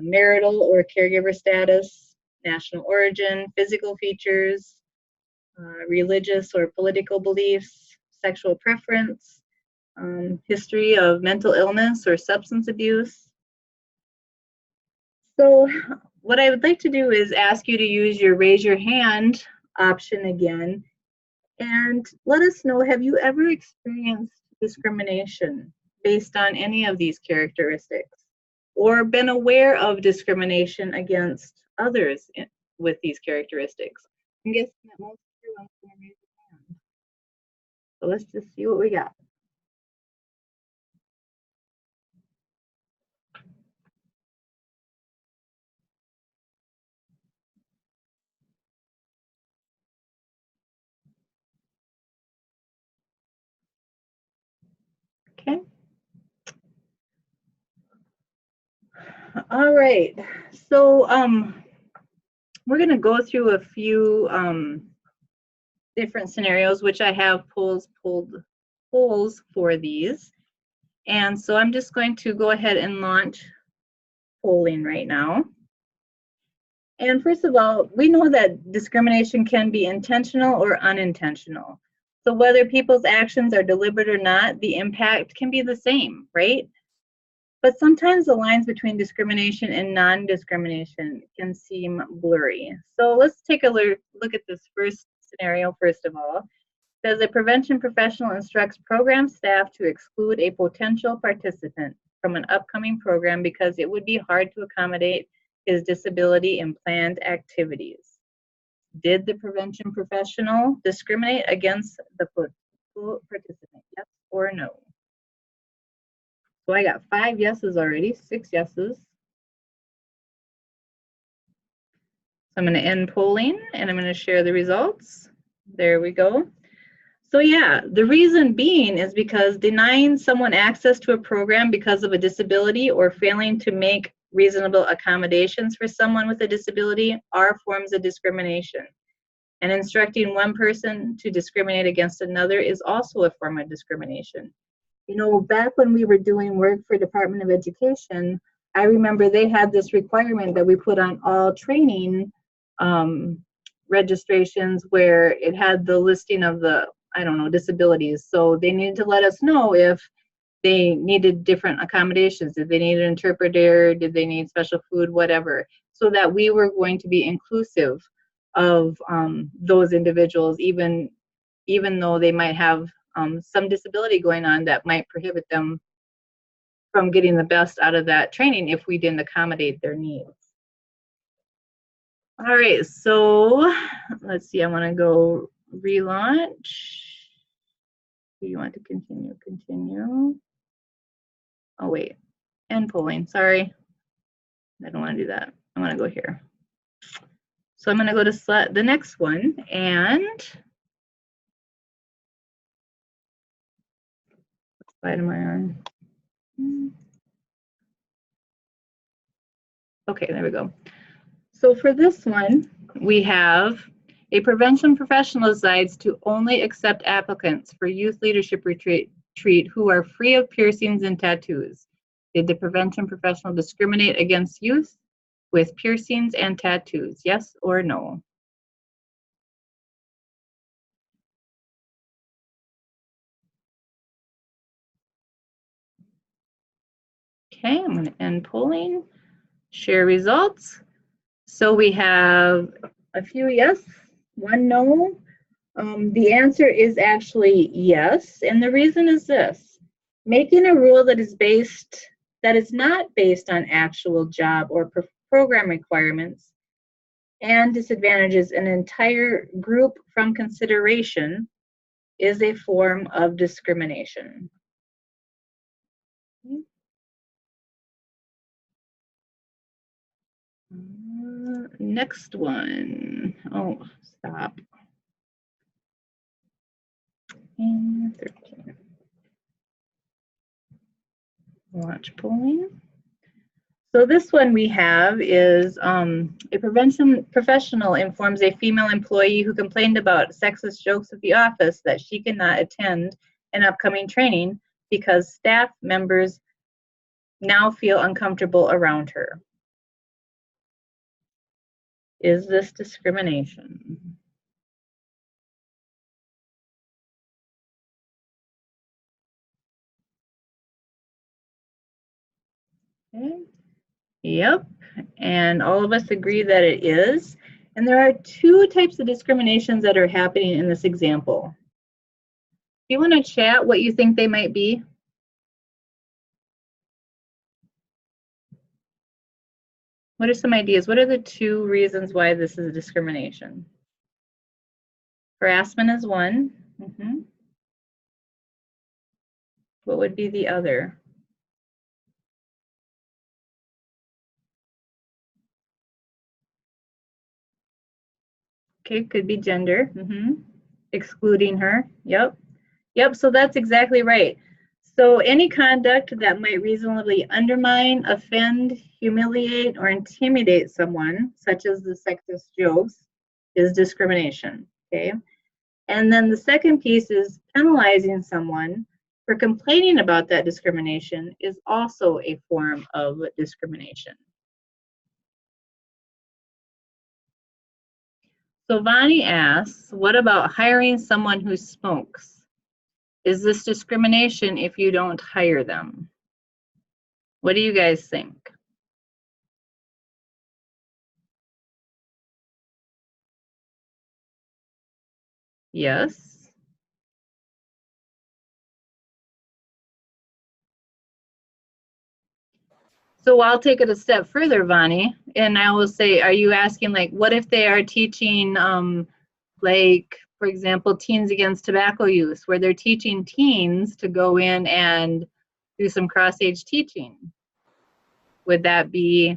marital or caregiver status, national origin, physical features, religious or political beliefs, sexual preference, history of mental illness or substance abuse. So what I would like to do is ask you to use your raise your hand option again, and let us know, have you ever experienced discrimination based on any of these characteristics, or been aware of discrimination against others with these characteristics? I'm guessing that most of you want to raise your hand. So let's just see what we got. Okay. All right. So we're going to go through a few different scenarios, which I have polls for these. And so I'm just going to go ahead and launch polling right now. And first of all, we know that discrimination can be intentional or unintentional. So whether people's actions are deliberate or not, the impact can be the same, right? But sometimes the lines between discrimination and non-discrimination can seem blurry. So let's take a look at this first scenario first of all. It says a prevention professional instructs program staff to exclude a potential participant from an upcoming program because it would be hard to accommodate his disability in planned activities. Did the prevention professional discriminate against the participant? Yes or no? So I got 5 yeses already, 6 yeses. So I'm going to end polling and I'm going to share the results. There we go. So yeah, the reason being is because denying someone access to a program because of a disability or failing to make reasonable accommodations for someone with a disability are forms of discrimination. And instructing one person to discriminate against another is also a form of discrimination. You know, back when we were doing work for Department of Education, I remember they had this requirement that we put on all training registrations where it had the listing of the, I don't know, disabilities. So they needed to let us know if they needed different accommodations. Did they need an interpreter? Did they need special food? Whatever. So that we were going to be inclusive of those individuals, even though they might have some disability going on that might prohibit them from getting the best out of that training if we didn't accommodate their needs. All right, so let's see, I want to go relaunch. Do you want to continue? Continue. Oh, wait, end polling, sorry. I don't want to do that. I want to go here. So I'm going to go to the next one, and what slide am I on? Okay, there we go. So for this one, we have a prevention professional decides to only accept applicants for youth leadership retreat who are free of piercings and tattoos. Did the prevention professional discriminate against youth with piercings and tattoos? Yes or no? Okay, I'm going to end polling, share results. So we have a few yes, one no. The answer is actually yes, and the reason is this: making a rule that is not based on actual job or program requirements and disadvantages an entire group from consideration is a form of discrimination. Next one. Oh, stop. And 13. Launch polling. So this one we have is a prevention professional informs a female employee who complained about sexist jokes at the office that she cannot attend an upcoming training because staff members now feel uncomfortable around her. Is this discrimination? Okay. Yep, and all of us agree that it is. And there are two types of discriminations that are happening in this example. Do you want to chat what you think they might be? What are some ideas? What are the two reasons why this is a discrimination? Harassment is one. What would be the other? Okay, could be gender. Excluding her. Yep. Yep, so that's exactly right. So any conduct that might reasonably undermine, offend, humiliate, or intimidate someone, such as the sexist jokes, is discrimination, okay? And then the second piece is penalizing someone for complaining about that discrimination is also a form of discrimination. So Vani asks, what about hiring someone who smokes? Is this discrimination if you don't hire them? What do you guys think? Yes. So I'll take it a step further, Vani, and I will say, are you asking, like, what if they are teaching, like, for example, Teens Against Tobacco Use, where they're teaching teens to go in and do some cross-age teaching? Would that be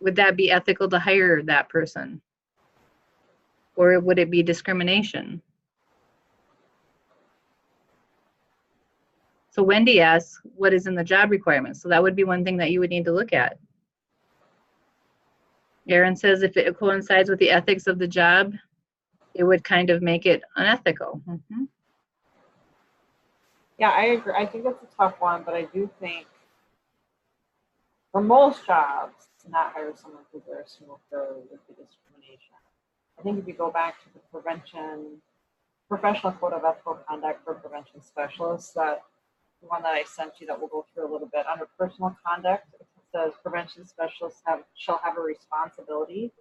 ethical to hire that person? Or would it be discrimination? So Wendy asks, what is in the job requirements? So that would be one thing that you would need to look at. Erin says if it coincides with the ethics of the job, it would kind of make it unethical. Yeah, I agree. I think that's a tough one, but I do think for most jobs, to not hire someone who's a smoker would be discrimination. I think if you go back to the professional code of ethical conduct for prevention specialists, that the one that I sent you that we'll go through a little bit, under personal conduct, it says prevention specialists shall have a responsibility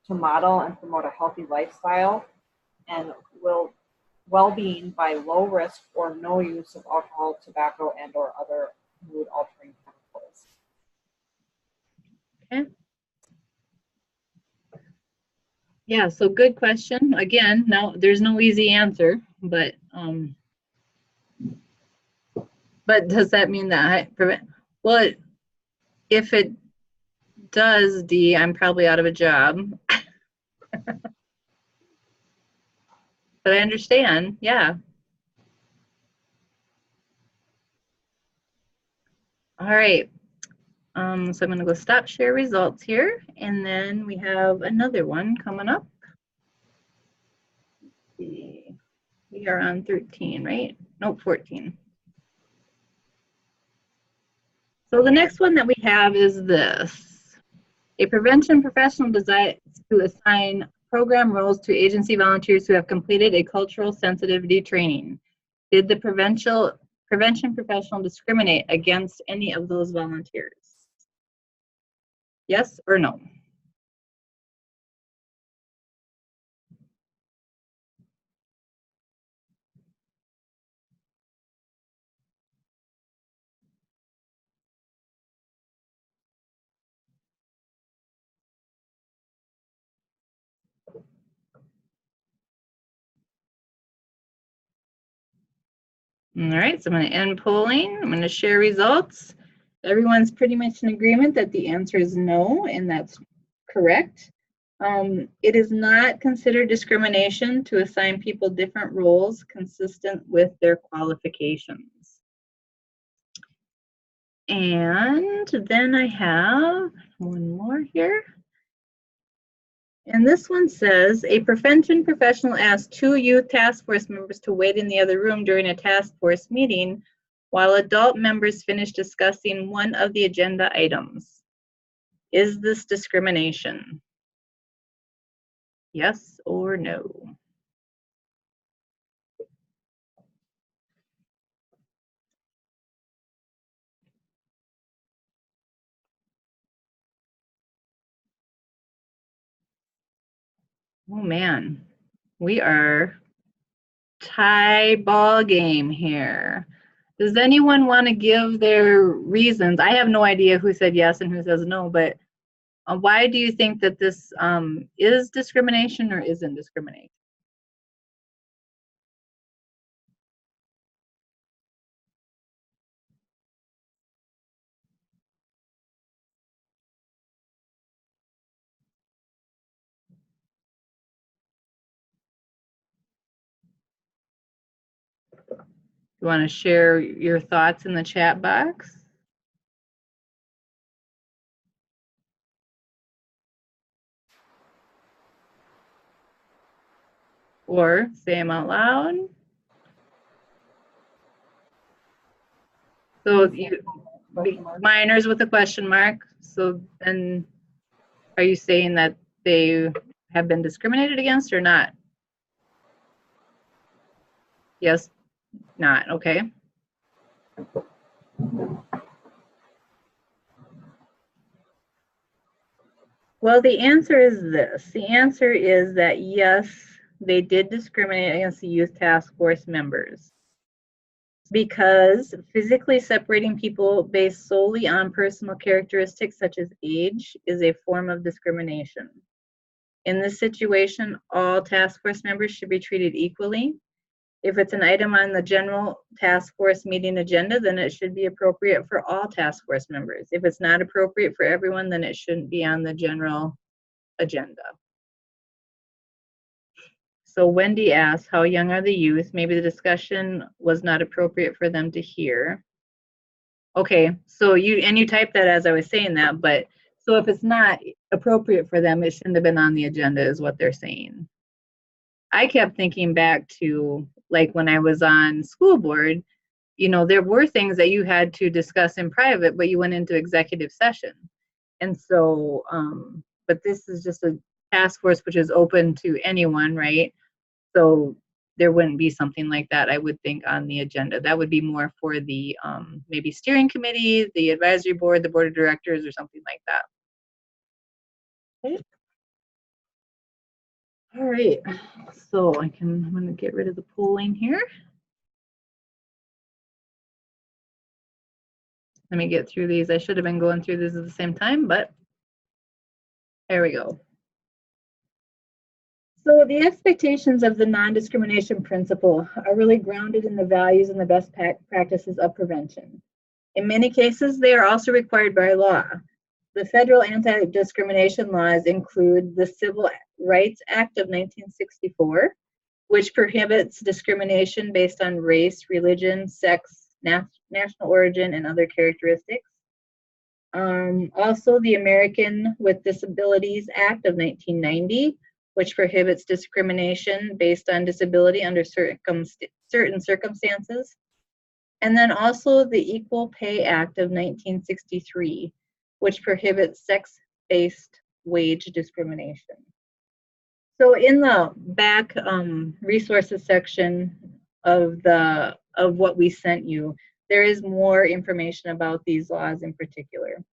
to model and promote a healthy lifestyle and will well-being by low risk or no use of alcohol, tobacco, and or other mood-altering chemicals. Okay. Yeah, so good question. Again, now there's no easy answer, but does that mean that I prevent? Well, if it does, D, I'm probably out of a job. But I understand, yeah. All right. So I'm going to go stop share results here, and then we have another one coming up. Let's see. We are on 13, right? Nope, 14. So the next one that we have is this. A prevention professional desires to assign program roles to agency volunteers who have completed a cultural sensitivity training. Did the prevention professional discriminate against any of those volunteers? Yes or no? All right, so I'm going to end polling. I'm going to share results. Everyone's pretty much in agreement that the answer is no, and that's correct. It is not considered discrimination to assign people different roles consistent with their qualifications. And then I have one more here. And this one says, a prevention professional asked 2 youth task force members to wait in the other room during a task force meeting while adult members finished discussing one of the agenda items. Is this discrimination? Yes or no? Oh man, we are tie ball game here. Does anyone want to give their reasons? I have no idea who said yes and who says no, but why do you think that this is discrimination or isn't discrimination? You want to share your thoughts in the chat box? Or say them out loud. So you, minors with a question mark. So then are you saying that they have been discriminated against or not? Yes, not, okay. Well, the answer is this. The answer is that yes, they did discriminate against the youth task force members because physically separating people based solely on personal characteristics such as age is a form of discrimination. In this situation, all task force members should be treated equally. If it's an item on the general task force meeting agenda, then it should be appropriate for all task force members. If it's not appropriate for everyone, then it shouldn't be on the general agenda. So Wendy asked, how young are the youth? Maybe the discussion was not appropriate for them to hear. Okay, so you typed that as I was saying that, but so if it's not appropriate for them, it shouldn't have been on the agenda is what they're saying. I kept thinking back to like when I was on school board, you know, there were things that you had to discuss in private, but you went into executive session. And so, but this is just a task force which is open to anyone, right? So there wouldn't be something like that, I would think, on the agenda. That would be more for the maybe steering committee, the advisory board, the board of directors, or something like that. Okay. All right, so I'm going to get rid of the polling here. Let me get through these. I should have been going through these at the same time, but there we go. So the expectations of the non-discrimination principle are really grounded in the values and the best practices of prevention. In many cases, they are also required by law. The federal anti-discrimination laws include the Civil Rights Act of 1964, which prohibits discrimination based on race, religion, sex, national origin, and other characteristics. Also, the American with Disabilities Act of 1990, which prohibits discrimination based on disability under certain circumstances. And then also the Equal Pay Act of 1963, which prohibits sex-based wage discrimination. So in the back resources section of what we sent you, there is more information about these laws in particular.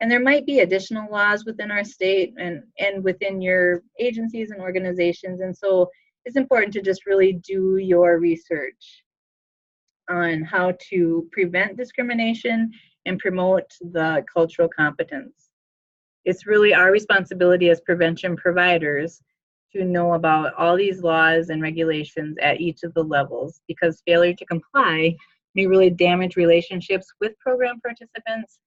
And there might be additional laws within our state and within your agencies and organizations. And so it's important to just really do your research on how to prevent discrimination and promote the cultural competence. It's really our responsibility as prevention providers to know about all these laws and regulations at each of the levels, because failure to comply may really damage relationships with program participants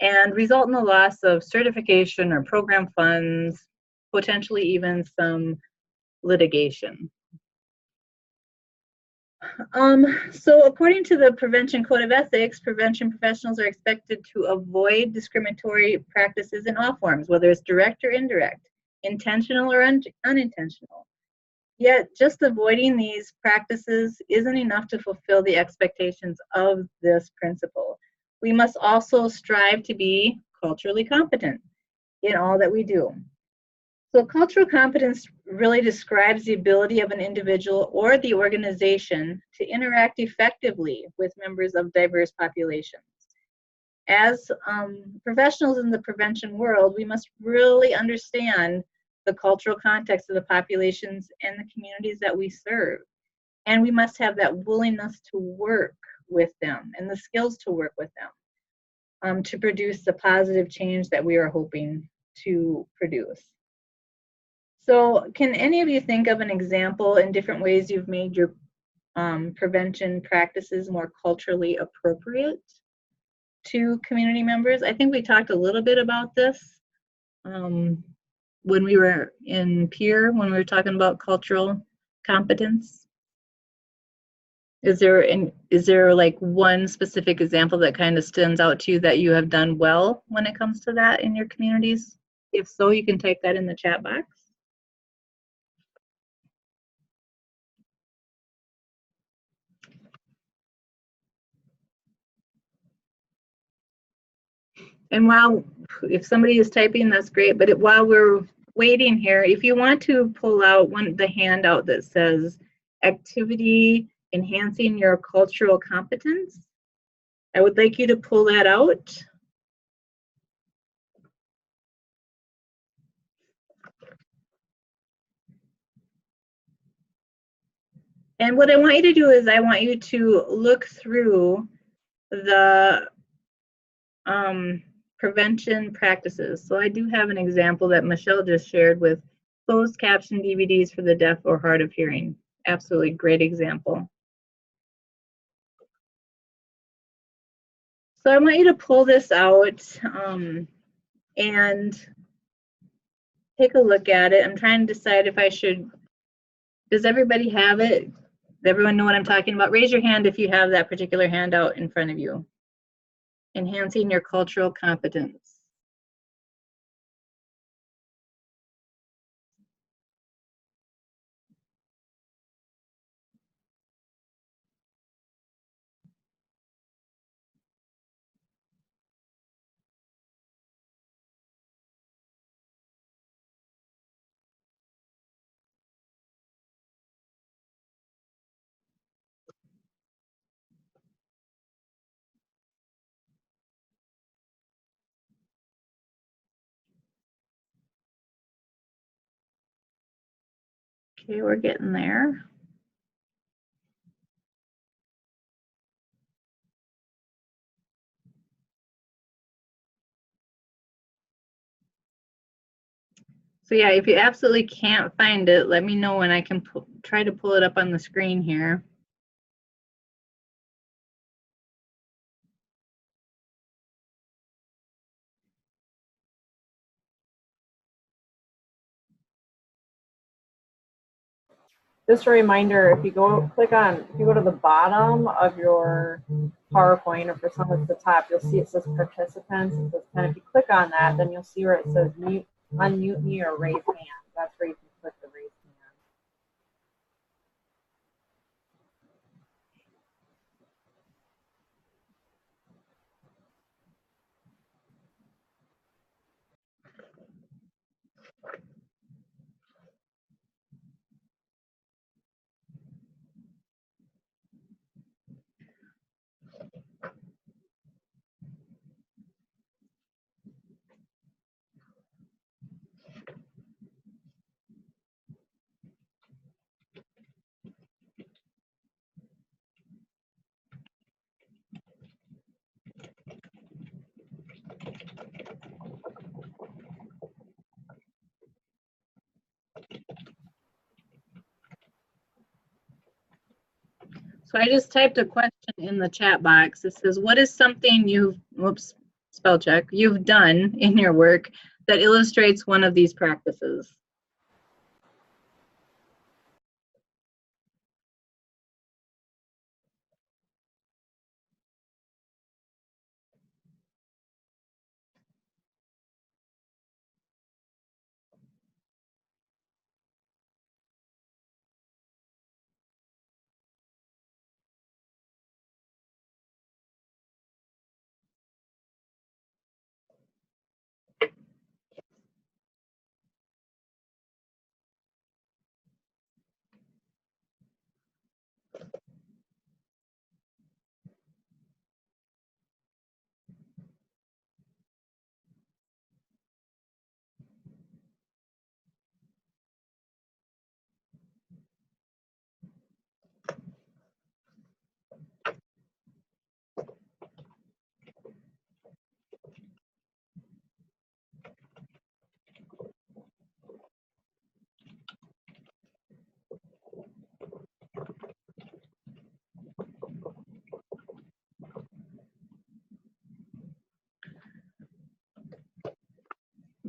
and result in the loss of certification or program funds, potentially even some litigation. So according to the Prevention Code of Ethics, prevention professionals are expected to avoid discriminatory practices in all forms, whether it's direct or indirect, intentional or unintentional. Yet just avoiding these practices isn't enough to fulfill the expectations of this principle. We must also strive to be culturally competent in all that we do. So cultural competence really describes the ability of an individual or the organization to interact effectively with members of diverse populations. As professionals in the prevention world, we must really understand the cultural context of the populations and the communities that we serve. And we must have that willingness to work with them and the skills to work with them to produce the positive change that we are hoping to produce. So can any of you think of an example in different ways you've made your prevention practices more culturally appropriate to community members? I think we talked a little bit about this when we were in peer, when we were talking about cultural competence. Is there like one specific example that kind of stands out to you that you have done well when it comes to that in your communities? If so, you can type that in the chat box. And if somebody is typing, that's great. But while we're waiting here, if you want to pull out the handout that says activity enhancing your cultural competence, I would like you to pull that out. And what I want you to do is I want you to look through the prevention practices. So I do have an example that Michelle just shared with closed caption DVDs for the deaf or hard of hearing. Absolutely great example. So I want you to pull this out and take a look at it. I'm trying to decide if I should, does everybody have it? Does everyone know what I'm talking about? Raise your hand if you have that particular handout in front of you. Enhancing your cultural competence. Okay, we're getting there. So yeah, if you absolutely can't find it, let me know and I can try to pull it up on the screen here. Just a reminder, if you go to the bottom of your PowerPoint, or for some it's the top, you'll see it says participants. It says, and if you click on that, then you'll see where it says mute, unmute me or raise hand. That's where you can click the raise hand. So I just typed a question in the chat box. It says, what is something you've, whoops, spell check, you've done in your work that illustrates one of these practices?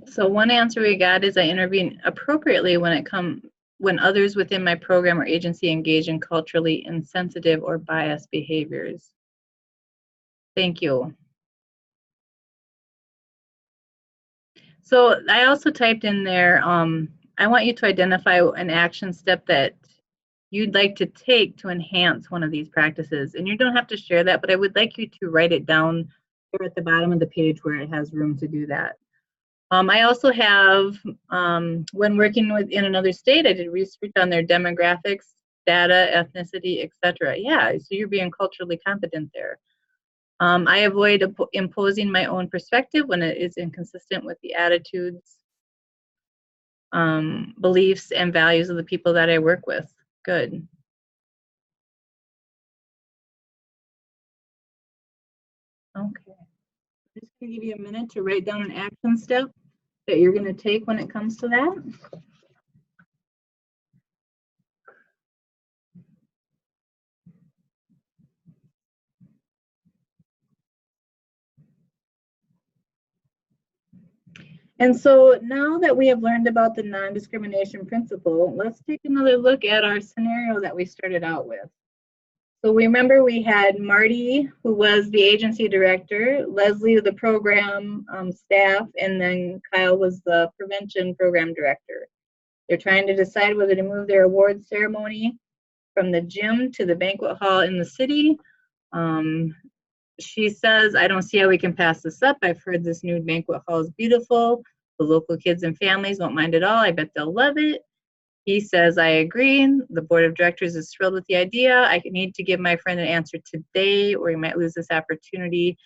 So one answer we got is I intervene appropriately when others within my program or agency engage in culturally insensitive or biased behaviors. Thank you. So I also typed in there, I want you to identify an action step that you'd like to take to enhance one of these practices. And you don't have to share that, but I would like you to write it down here at the bottom of the page where it has room to do that. I also have, when working in another state, I did research on their demographics, data, ethnicity, etc. Yeah, so you're being culturally competent there. I avoid imposing my own perspective when it is inconsistent with the attitudes, beliefs, and values of the people that I work with. Good. Okay. I'm just going to give you a minute to write down an action step that you're going to take when it comes to that. And so now that we have learned about the non-discrimination principle, let's take another look at our scenario that we started out with. So remember we had Marty, who was the agency director, Leslie, the program staff, and then Kyle was the prevention program director. They're trying to decide whether to move their awards ceremony from the gym to the banquet hall in the city. She says, I don't see how we can pass this up. I've heard this new banquet hall is beautiful. The local kids and families won't mind at all. I bet they'll love it. He says, I agree. The board of directors is thrilled with the idea. I need to give my friend an answer today or we might lose this opportunity.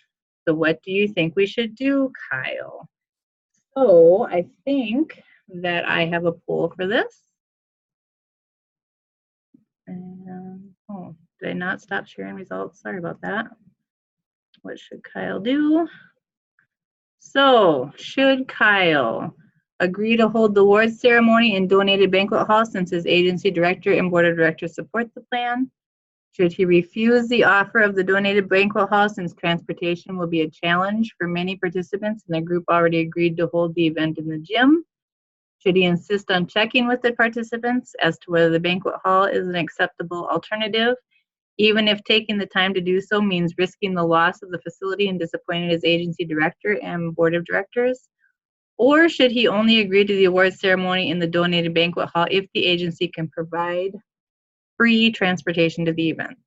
So what do you think we should do, Kyle? So I think that I have a poll for this. And, oh, did I not stop sharing results? Sorry about that. What should Kyle do? So, should Kyle agree to hold the awards ceremony in donated banquet hall since his agency director and board of directors support the plan? Should he refuse the offer of the donated banquet hall since transportation will be a challenge for many participants and the group already agreed to hold the event in the gym? Should he insist on checking with the participants as to whether the banquet hall is an acceptable alternative, even if taking the time to do so means risking the loss of the facility and disappointing his agency director and board of directors? Or should he only agree to the awards ceremony in the donated banquet hall if the agency can provide free transportation to the event?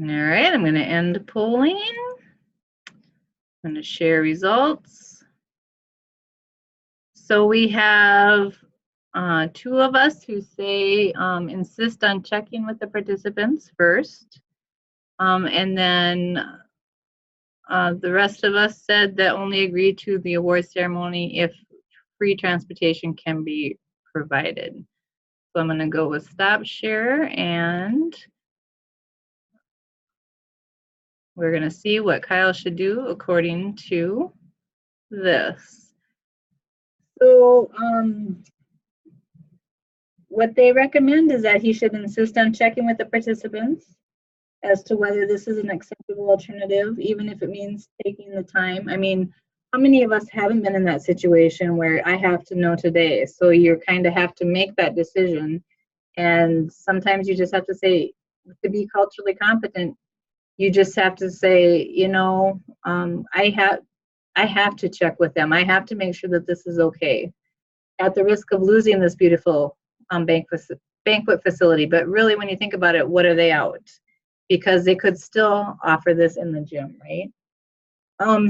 All right, I'm going to end polling. I'm going to share results. So we have 2 of us who say insist on checking with the participants first. And then the rest of us said that only agree to the award ceremony if free transportation can be provided. So I'm going to go with stop share, and we're going to see what Kyle should do according to this. So what they recommend is that he should insist on checking with the participants as to whether this is an acceptable alternative, even if it means taking the time. I mean, how many of us haven't been in that situation where I have to know today? So you kind of have to make that decision. And sometimes you just have to say, to be culturally competent, you just have to say, you know, I have to check with them. I have to make sure that this is okay, at the risk of losing this beautiful banquet facility. But really, when you think about it, what are they out? Because they could still offer this in the gym, right?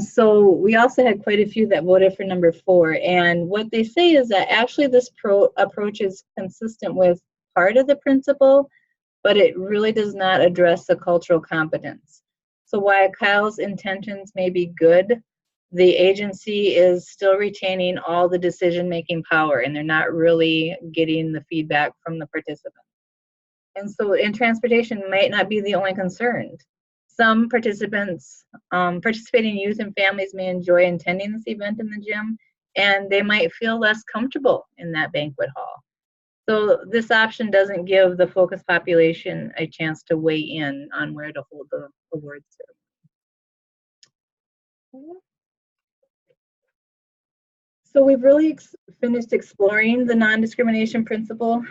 So we also had quite a few that voted for number 4. And what they say is that actually this approach is consistent with part of the principle, but it really does not address the cultural competence. So while Kyle's intentions may be good, the agency is still retaining all the decision-making power, and they're not really getting the feedback from the participants. And so in transportation might not be the only concern. Some participants, participating youth and families may enjoy attending this event in the gym, and they might feel less comfortable in that banquet hall. So this option doesn't give the focus population a chance to weigh in on where to hold the awards ceremony. So we've really finished exploring the non-discrimination principle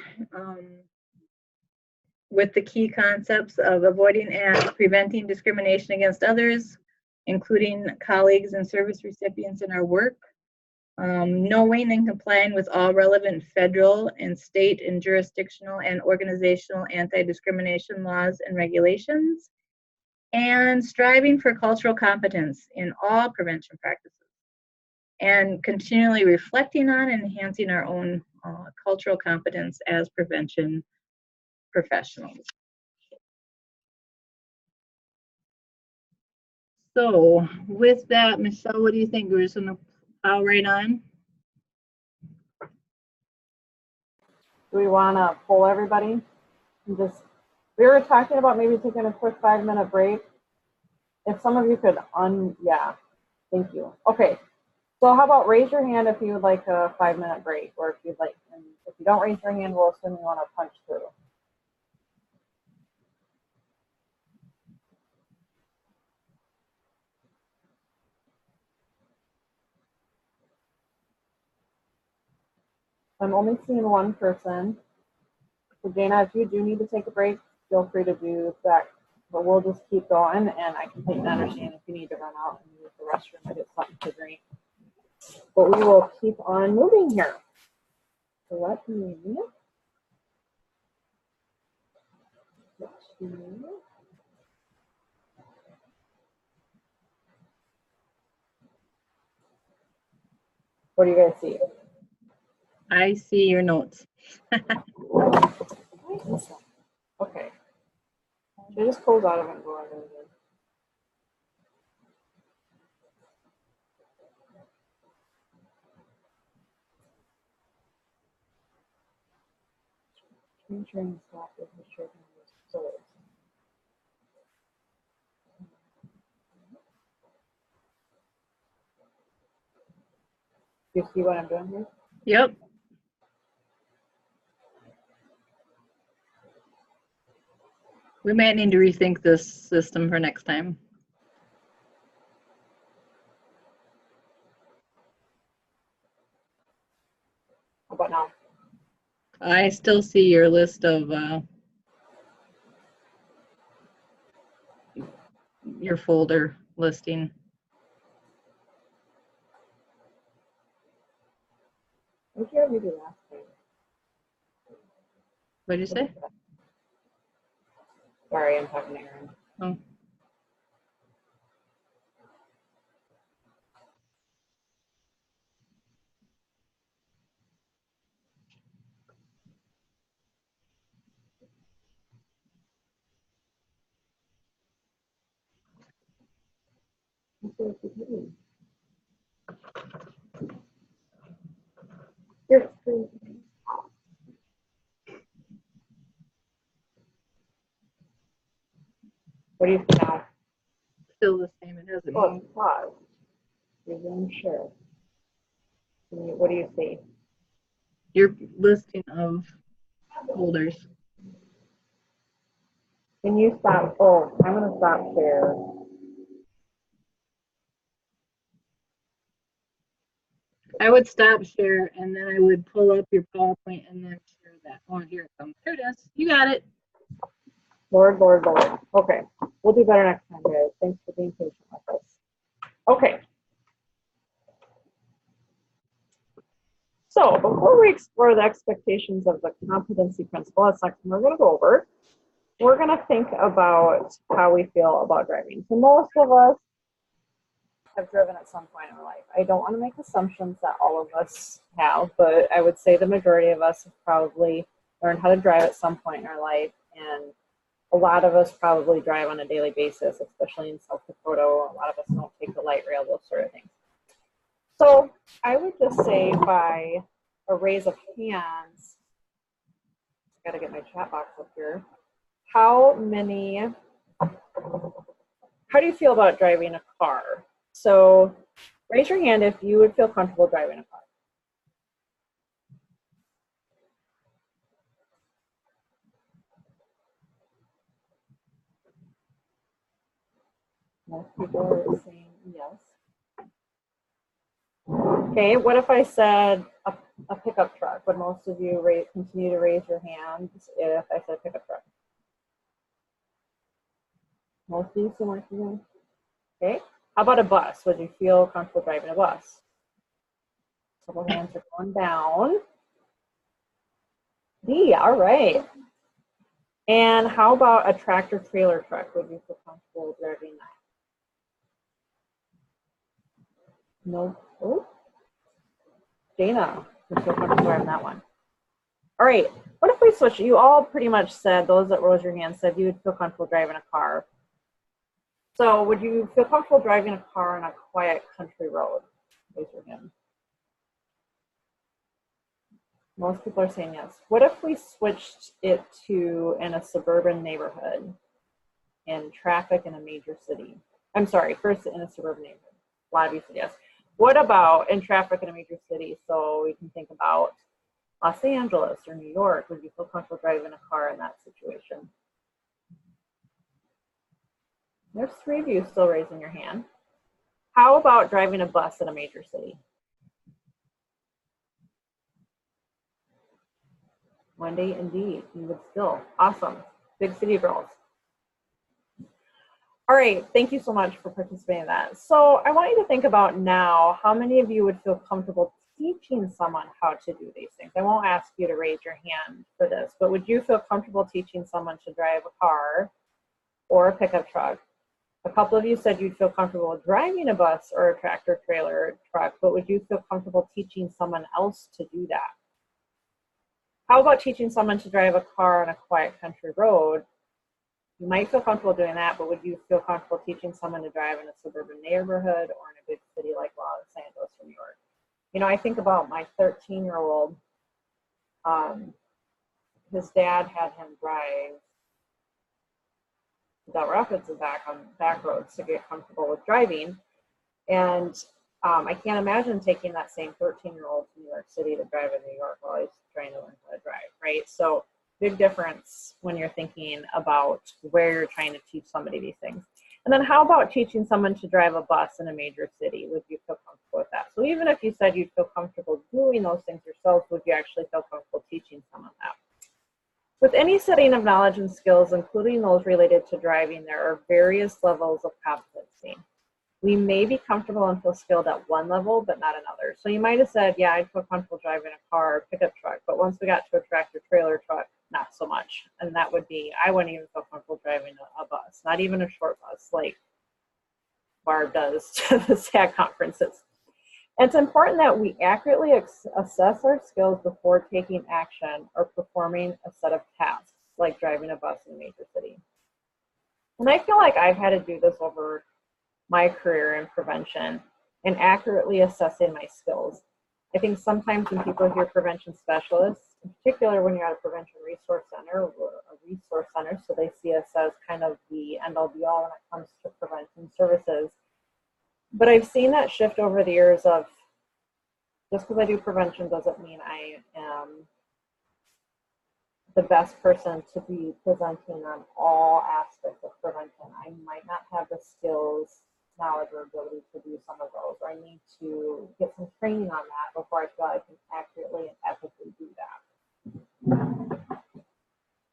with the key concepts of avoiding and preventing discrimination against others, including colleagues and service recipients in our work, knowing and complying with all relevant federal and state and jurisdictional and organizational anti-discrimination laws and regulations, and striving for cultural competence in all prevention practices, and continually reflecting on and enhancing our own cultural competence as prevention professionals. So with that, Michelle, what do you think? We're just gonna plow right on? Do we want to poll everybody? And just, we were talking about maybe taking a quick 5-minute break. If some of you could yeah, thank you. Okay, so how about raise your hand if you would like a 5-minute break, or if you'd like, and if you don't raise your hand, we'll assume you want to punch through. I'm only seeing one person. So Jana, if you do need to take a break, feel free to do that. But we'll just keep going, and I completely understand if you need to run out and use the restroom or get something to drink. But we will keep on moving here. So let me What do you guys see? I see your notes. Okay. Should I just close out of it and go on it again? Train stop with the short numbers. Do you see what I'm doing here? Yep. We might need to rethink this system for next time. How about now? I still see your list of your folder listing. What did you have me do last time? What did you say? Sorry, I'm talking to Aaron. Oh. Your screen. What do you see now? Still the same. It hasn't Oh, moved. pause. Resume share. What do you see? Your listing of folders. Can you stop? Oh, I'm going to stop share. I would stop share and then I would pull up your PowerPoint and then share that. Oh, here it comes. There it is. You got it. Lord, Lord, Lord. Okay. We'll do better next time, guys. Thanks for being patient with us. Okay. So before we explore the expectations of the competency principle, that's something we're going to go over. We're going to think about how we feel about driving. So most of us have driven at some point in our life. I don't want to make assumptions that all of us have, but I would say the majority of us have probably learned how to drive at some point in our life, and a lot of us probably drive on a daily basis, especially in South Dakota. A lot of us don't take the light rail, those sort of things. So I would just say by a raise of hands, got to get my chat box up here. How do you feel about driving a car? So raise your hand if you would feel comfortable driving a car. Most people are saying yes. Okay, what if I said a pickup truck? Would most of you continue to raise your hands if I said pickup truck? Most of you seem like you. Okay, how about a bus? Would you feel comfortable driving a bus? A couple hands are going down. D, all right. And how about a tractor trailer truck? Would you feel comfortable driving that? No. Oh. Dana, would feel comfortable driving that one. All right. What if we switch? You all pretty much said, those that rose your hand said you would feel comfortable driving a car. So would you feel comfortable driving a car on a quiet country road? Raise your hand. Most people are saying yes. What if we switched it to in a suburban neighborhood in traffic in a major city? I'm sorry, first in a suburban neighborhood. A lot of you said yes. What about in traffic in a major city? So we can think about Los Angeles or New York. Would you feel comfortable driving a car in that situation? There's 3 of you still raising your hand. How about driving a bus in a major city? Wendy, indeed, you would still. Awesome. Big city girls. All right, thank you so much for participating in that. So I want you to think about now, how many of you would feel comfortable teaching someone how to do these things? I won't ask you to raise your hand for this, but would you feel comfortable teaching someone to drive a car or a pickup truck? A couple of you said you'd feel comfortable driving a bus or a tractor trailer truck, but would you feel comfortable teaching someone else to do that? How about teaching someone to drive a car on a quiet country road? You might feel comfortable doing that, but would you feel comfortable teaching someone to drive in a suburban neighborhood or in a big city like Los Angeles or New York? You know, I think about my 13-year-old. His dad had him drive Del Rapids and back on back roads to get comfortable with driving. And I can't imagine taking that same 13-year-old to New York City to drive in New York while he's trying to learn how to drive, right? So big difference when you're thinking about where you're trying to teach somebody these things. And then how about teaching someone to drive a bus in a major city? Would you feel comfortable with that? So even if you said you'd feel comfortable doing those things yourself, would you actually feel comfortable teaching someone that? With any setting of knowledge and skills, including those related to driving, there are various levels of competency. We may be comfortable and feel skilled at one level, but not another. So you might have said, yeah, I'd feel comfortable driving a car or pickup truck, but once we got to a tractor trailer truck, not so much. And that would be, I wouldn't even feel comfortable driving a bus, not even a short bus like Barb does to the SAG conferences. And it's important that we accurately assess our skills before taking action or performing a set of tasks, like driving a bus in a major city. And I feel like I've had to do this over my career in prevention and accurately assessing my skills. I think sometimes when people hear prevention specialists, in particular when you're at a prevention resource center or a resource center, so they see us as kind of the end-all be-all when it comes to prevention services. But I've seen that shift over the years of just because I do prevention doesn't mean I am the best person to be presenting on all aspects of prevention. I might not have the skills, knowledge, or ability to do some of those, or I need to get some training on that before I feel I can accurately and ethically do that.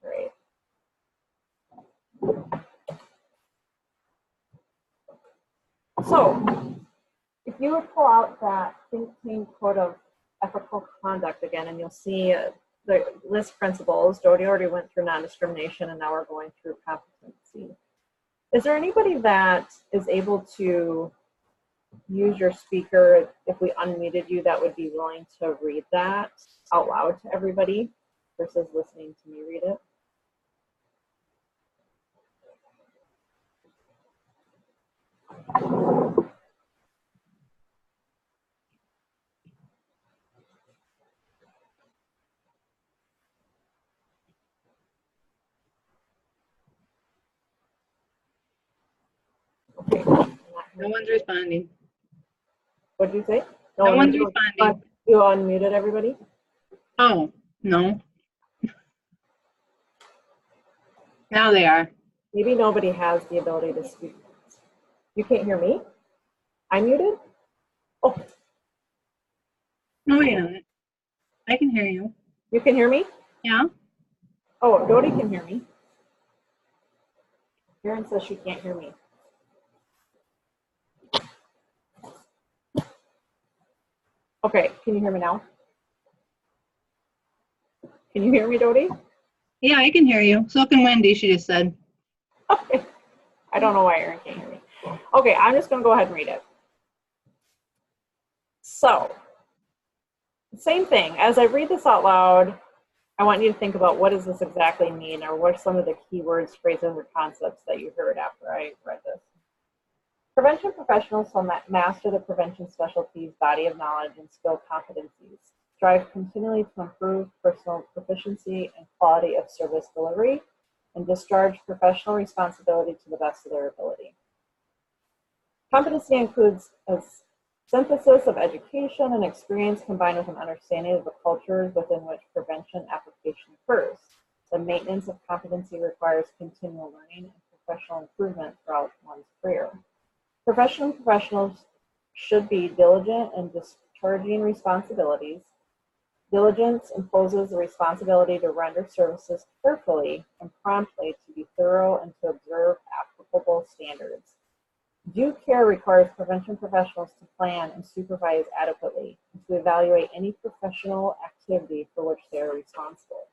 Great. So, if you would pull out that Think Tank Code of Ethical Conduct again, and you'll see the list principles. Jody already went through non-discrimination, and now we're going through competency. Is there anybody that is able to use your speaker, if we unmuted you, that would be willing to read that out loud to everybody versus listening to me read it? Okay. No one's responding. What did you say? No one's responding. You unmuted everybody? Oh, no. Now they are. Maybe nobody has the ability to speak. You can't hear me? I'm muted? Oh. No, wait a minute. I can hear you. You can hear me? Yeah? Oh, Jody can hear me. Karen says she can't hear me. Okay, can you hear me now? Can you hear me, Jody? Yeah, I can hear you. So can Wendy, she just said. Okay. I don't know why Erin can't hear me. Okay, I'm just going to go ahead and read it. So, same thing. As I read this out loud, I want you to think about what does this exactly mean, or what are some of the key words, phrases, or concepts that you heard after I read this. Prevention professionals will master the prevention specialty's body of knowledge and skill competencies, strive continually to improve personal proficiency and quality of service delivery, and discharge professional responsibility to the best of their ability. Competency includes a synthesis of education and experience combined with an understanding of the cultures within which prevention application occurs. The maintenance of competency requires continual learning and professional improvement throughout one's career. Professionals should be diligent in discharging responsibilities. Diligence imposes the responsibility to render services carefully and promptly, to be thorough, and to observe applicable standards. Due care requires prevention professionals to plan and supervise adequately, and to evaluate any professional activity for which they are responsible.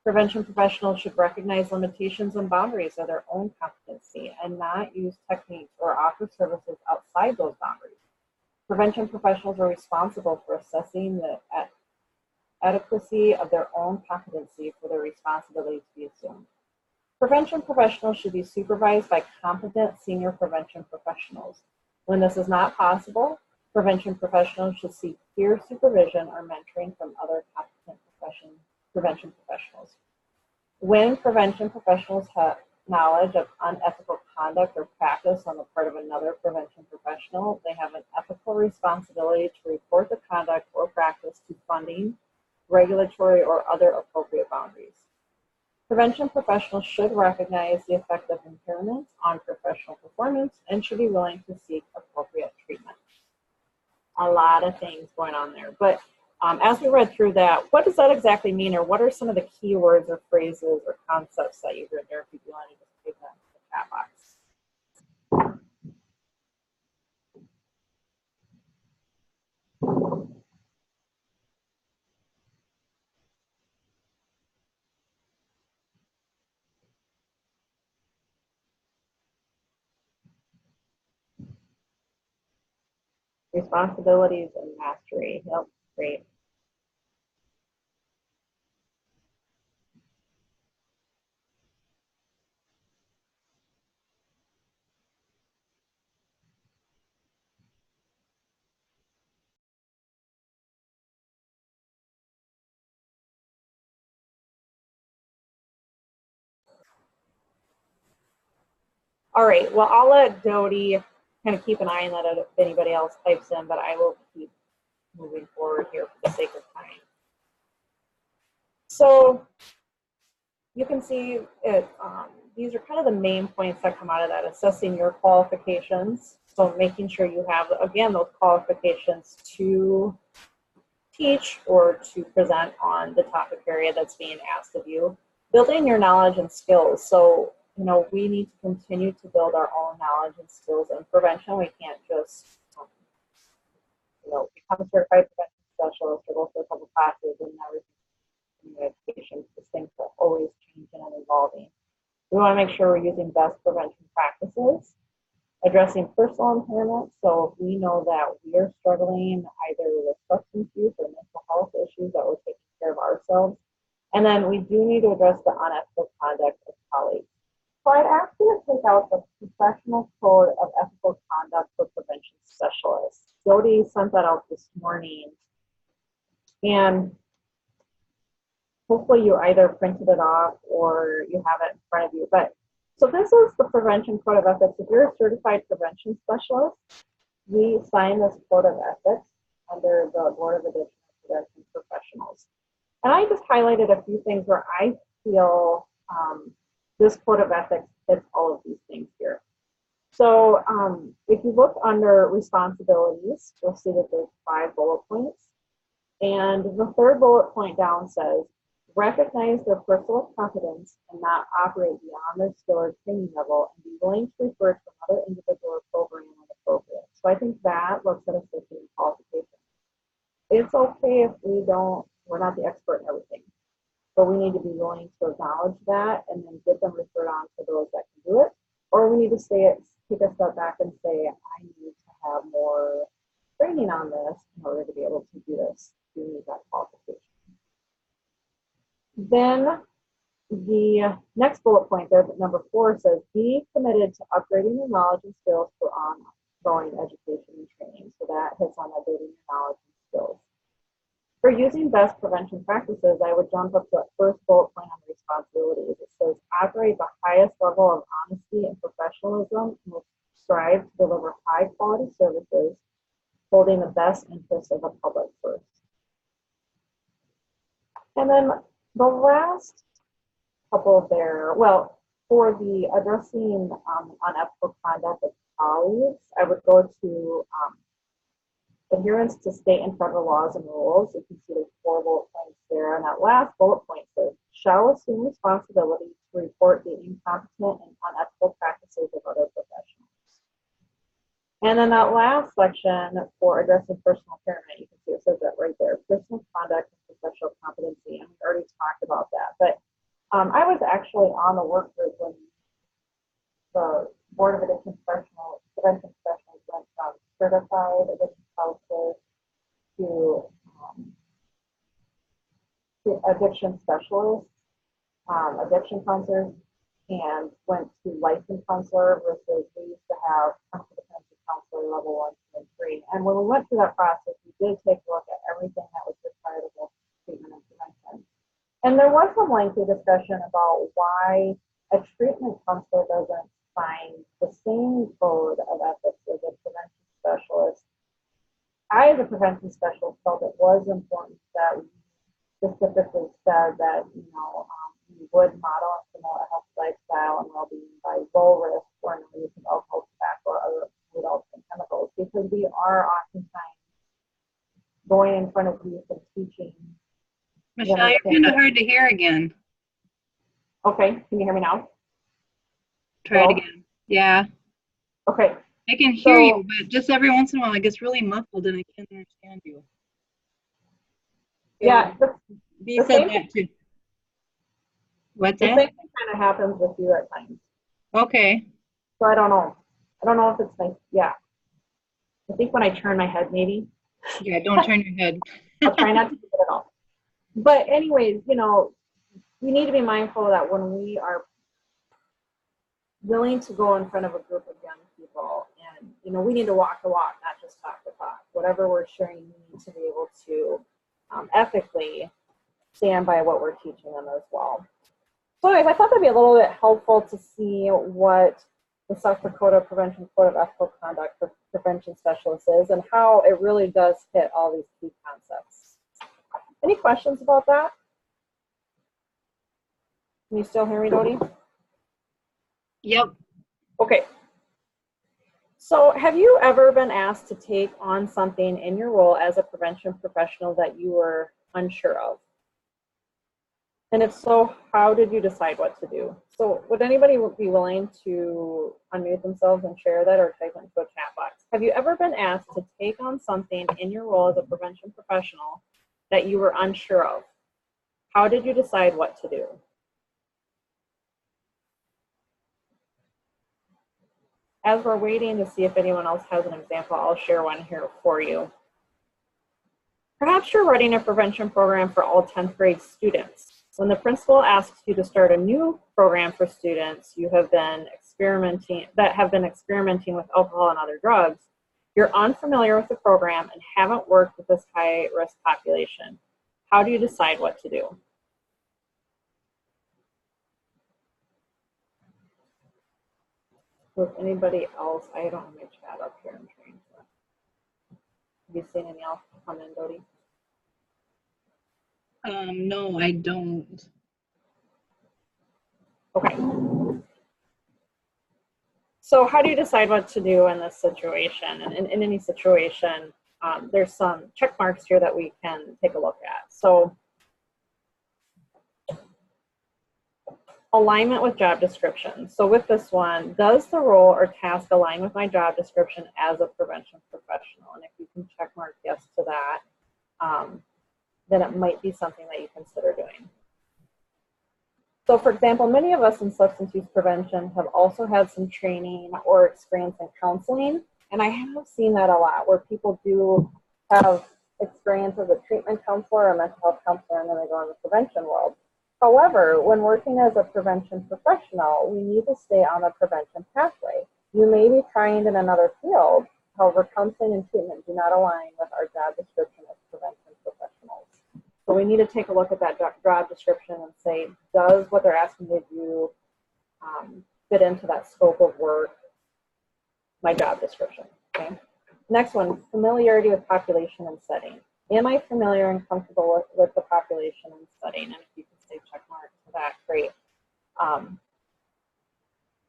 Prevention professionals should recognize limitations and boundaries of their own competency and not use techniques or offer services outside those boundaries. Prevention professionals are responsible for assessing the adequacy of their own competency for their responsibility to be assumed. Prevention professionals should be supervised by competent senior prevention professionals. When this is not possible, prevention professionals should seek peer supervision or mentoring from other competent prevention professionals. When prevention professionals have knowledge of unethical conduct or practice on the part of another prevention professional, they have an ethical responsibility to report the conduct or practice to funding, regulatory, or other appropriate boundaries. Prevention professionals should recognize the effect of impairment on professional performance and should be willing to seek appropriate treatment. A lot of things going on there, but as we read through that, what does that exactly mean, or what are some of the key words or phrases or concepts that you've written there if you want to just take that in the chat box? Responsibilities and mastery. Yep, great. All right, well, I'll let Dodie kind of keep an eye on that if anybody else types in, but I will keep moving forward here for the sake of time. So you can see it, these are kind of the main points that come out of that: assessing your qualifications. So making sure you have, again, those qualifications to teach or to present on the topic area that's being asked of you. Building your knowledge and skills. So, you know, we need to continue to build our own knowledge and skills in prevention. We can't just, you know, become a certified prevention specialist or go through a couple classes and everything in education, because things are always changing and evolving. We want to make sure we're using best prevention practices, addressing personal impairment. So if we know that we are struggling either with substance use or mental health issues, that we're taking care of ourselves. And then we do need to address the unethical conduct of colleagues. So I'd ask you to take out the professional code of ethical conduct for prevention specialists. Jody sent that out this morning, and hopefully you either printed it off or you have it in front of you. But so this is the prevention code of ethics. If you're a certified prevention specialist, we sign this code of ethics under the Board of Addiction Prevention Professionals. And I just highlighted a few things where I feel this code of ethics hits all of these things here. So if you look under responsibilities, you'll see that there's 5 bullet points. And the 3rd bullet point down says, recognize their personal competence and not operate beyond their skill or training level, and be willing to refer to another individual or program when appropriate. So I think that looks at assessing qualifications. It's okay if we're not the expert in everything, but we need to be willing to acknowledge that and then get them referred on to those that can do it. Or we need to take a step back and say, I need to have more training on this in order to be able to do this. You need that qualification. Then the next bullet point there, number 4, says, be committed to upgrading your knowledge and skills for ongoing education and training. So that hits on upgrading your knowledge and skills. For using best prevention practices, I would jump up to that first bullet point on responsibilities. It says, operate the highest level of honesty and professionalism and will strive to deliver high quality services, holding the best interests of the public first. And then the last couple there, well, for the addressing unethical conduct of colleagues, I would go to adherence to state and federal laws and rules. You can see there's 4 bullet points there. And that last bullet point says, shall assume responsibility to report the incompetent and unethical practices of other professionals. And then that last section for addressing personal impairment, you can see it says that right there, personal conduct and professional competency, and we already talked about that. But I was actually on the work group when the Board of Addiction Prevention Professionals went from certified addiction counselors to addiction specialists, addiction counselors, and went to licensed counselor versus we used to have competency counselor level 1, 2, and 3. And when we went through that process, we did take a look at everything that was required of treatment and prevention. And there was some lengthy discussion about why a treatment counselor doesn't find the same code of ethics as a prevention specialist. I, as a prevention specialist, felt it was important that we specifically said that, we would model and promote a healthy lifestyle and well-being by low risk or no use of alcohol, tobacco, or other food, and chemicals, because we are oftentimes going in front of youth and teaching. Michelle, you're kind of hard to hear again. Okay, can you hear me now? Try it again. Yeah. Okay. I can hear you, but just every once in a while it gets really muffled and I can't understand you. Yeah. You said that too. What's that? The same thing kind of happens with you at times. Okay. So I don't know. I don't know if it's yeah. I think when I turn my head, maybe. Yeah, don't turn your head. I'll try not to do it at all. But anyways, we need to be mindful that when we are willing to go in front of a group of young people, and we need to walk the walk, not just talk the talk. Whatever we're sharing, we need to be able to ethically stand by what we're teaching them as well. So anyways, I thought that'd be a little bit helpful to see what the South Dakota Prevention Code of Ethical Conduct for Prevention Specialists is and how it really does hit all these key concepts. Any questions about that? Can you still hear me, Dodie? Yep. Okay. So have you ever been asked to take on something in your role as a prevention professional that you were unsure of? And if so, how did you decide what to do? So would anybody be willing to unmute themselves and share that or type into a chat box? Have you ever been asked to take on something in your role as a prevention professional that you were unsure of? How did you decide what to do? As we're waiting to see if anyone else has an example, I'll share one here for you. Perhaps you're running a prevention program for all 10th grade students. When the principal asks you to start a new program for students that have been experimenting with alcohol and other drugs, you're unfamiliar with the program and haven't worked with this high-risk population. How do you decide what to do? With anybody else, I don't have my chat up here. I'm trying to. Have you seen any else come in, Dodie? No, I don't. Okay. So how do you decide what to do in this situation? And in any situation, there's some check marks here that we can take a look at. So alignment with job description. So with this one, does the role or task align with my job description as a prevention professional? And if you can check mark yes to that, then it might be something that you consider doing. So for example, many of us in substance use prevention have also had some training or experience in counseling. And I have seen that a lot where people do have experience as a treatment counselor or a mental health counselor and then they go in the prevention world. However, when working as a prevention professional, we need to stay on the prevention pathway. You may be trained in another field, however, counseling and treatment do not align with our job description as prevention professionals. So we need to take a look at that job description and say, does what they're asking me to do fit into that scope of work, my job description, okay? Next one, familiarity with population and setting. Am I familiar and comfortable with the population and setting? And if you can say check mark to that, great.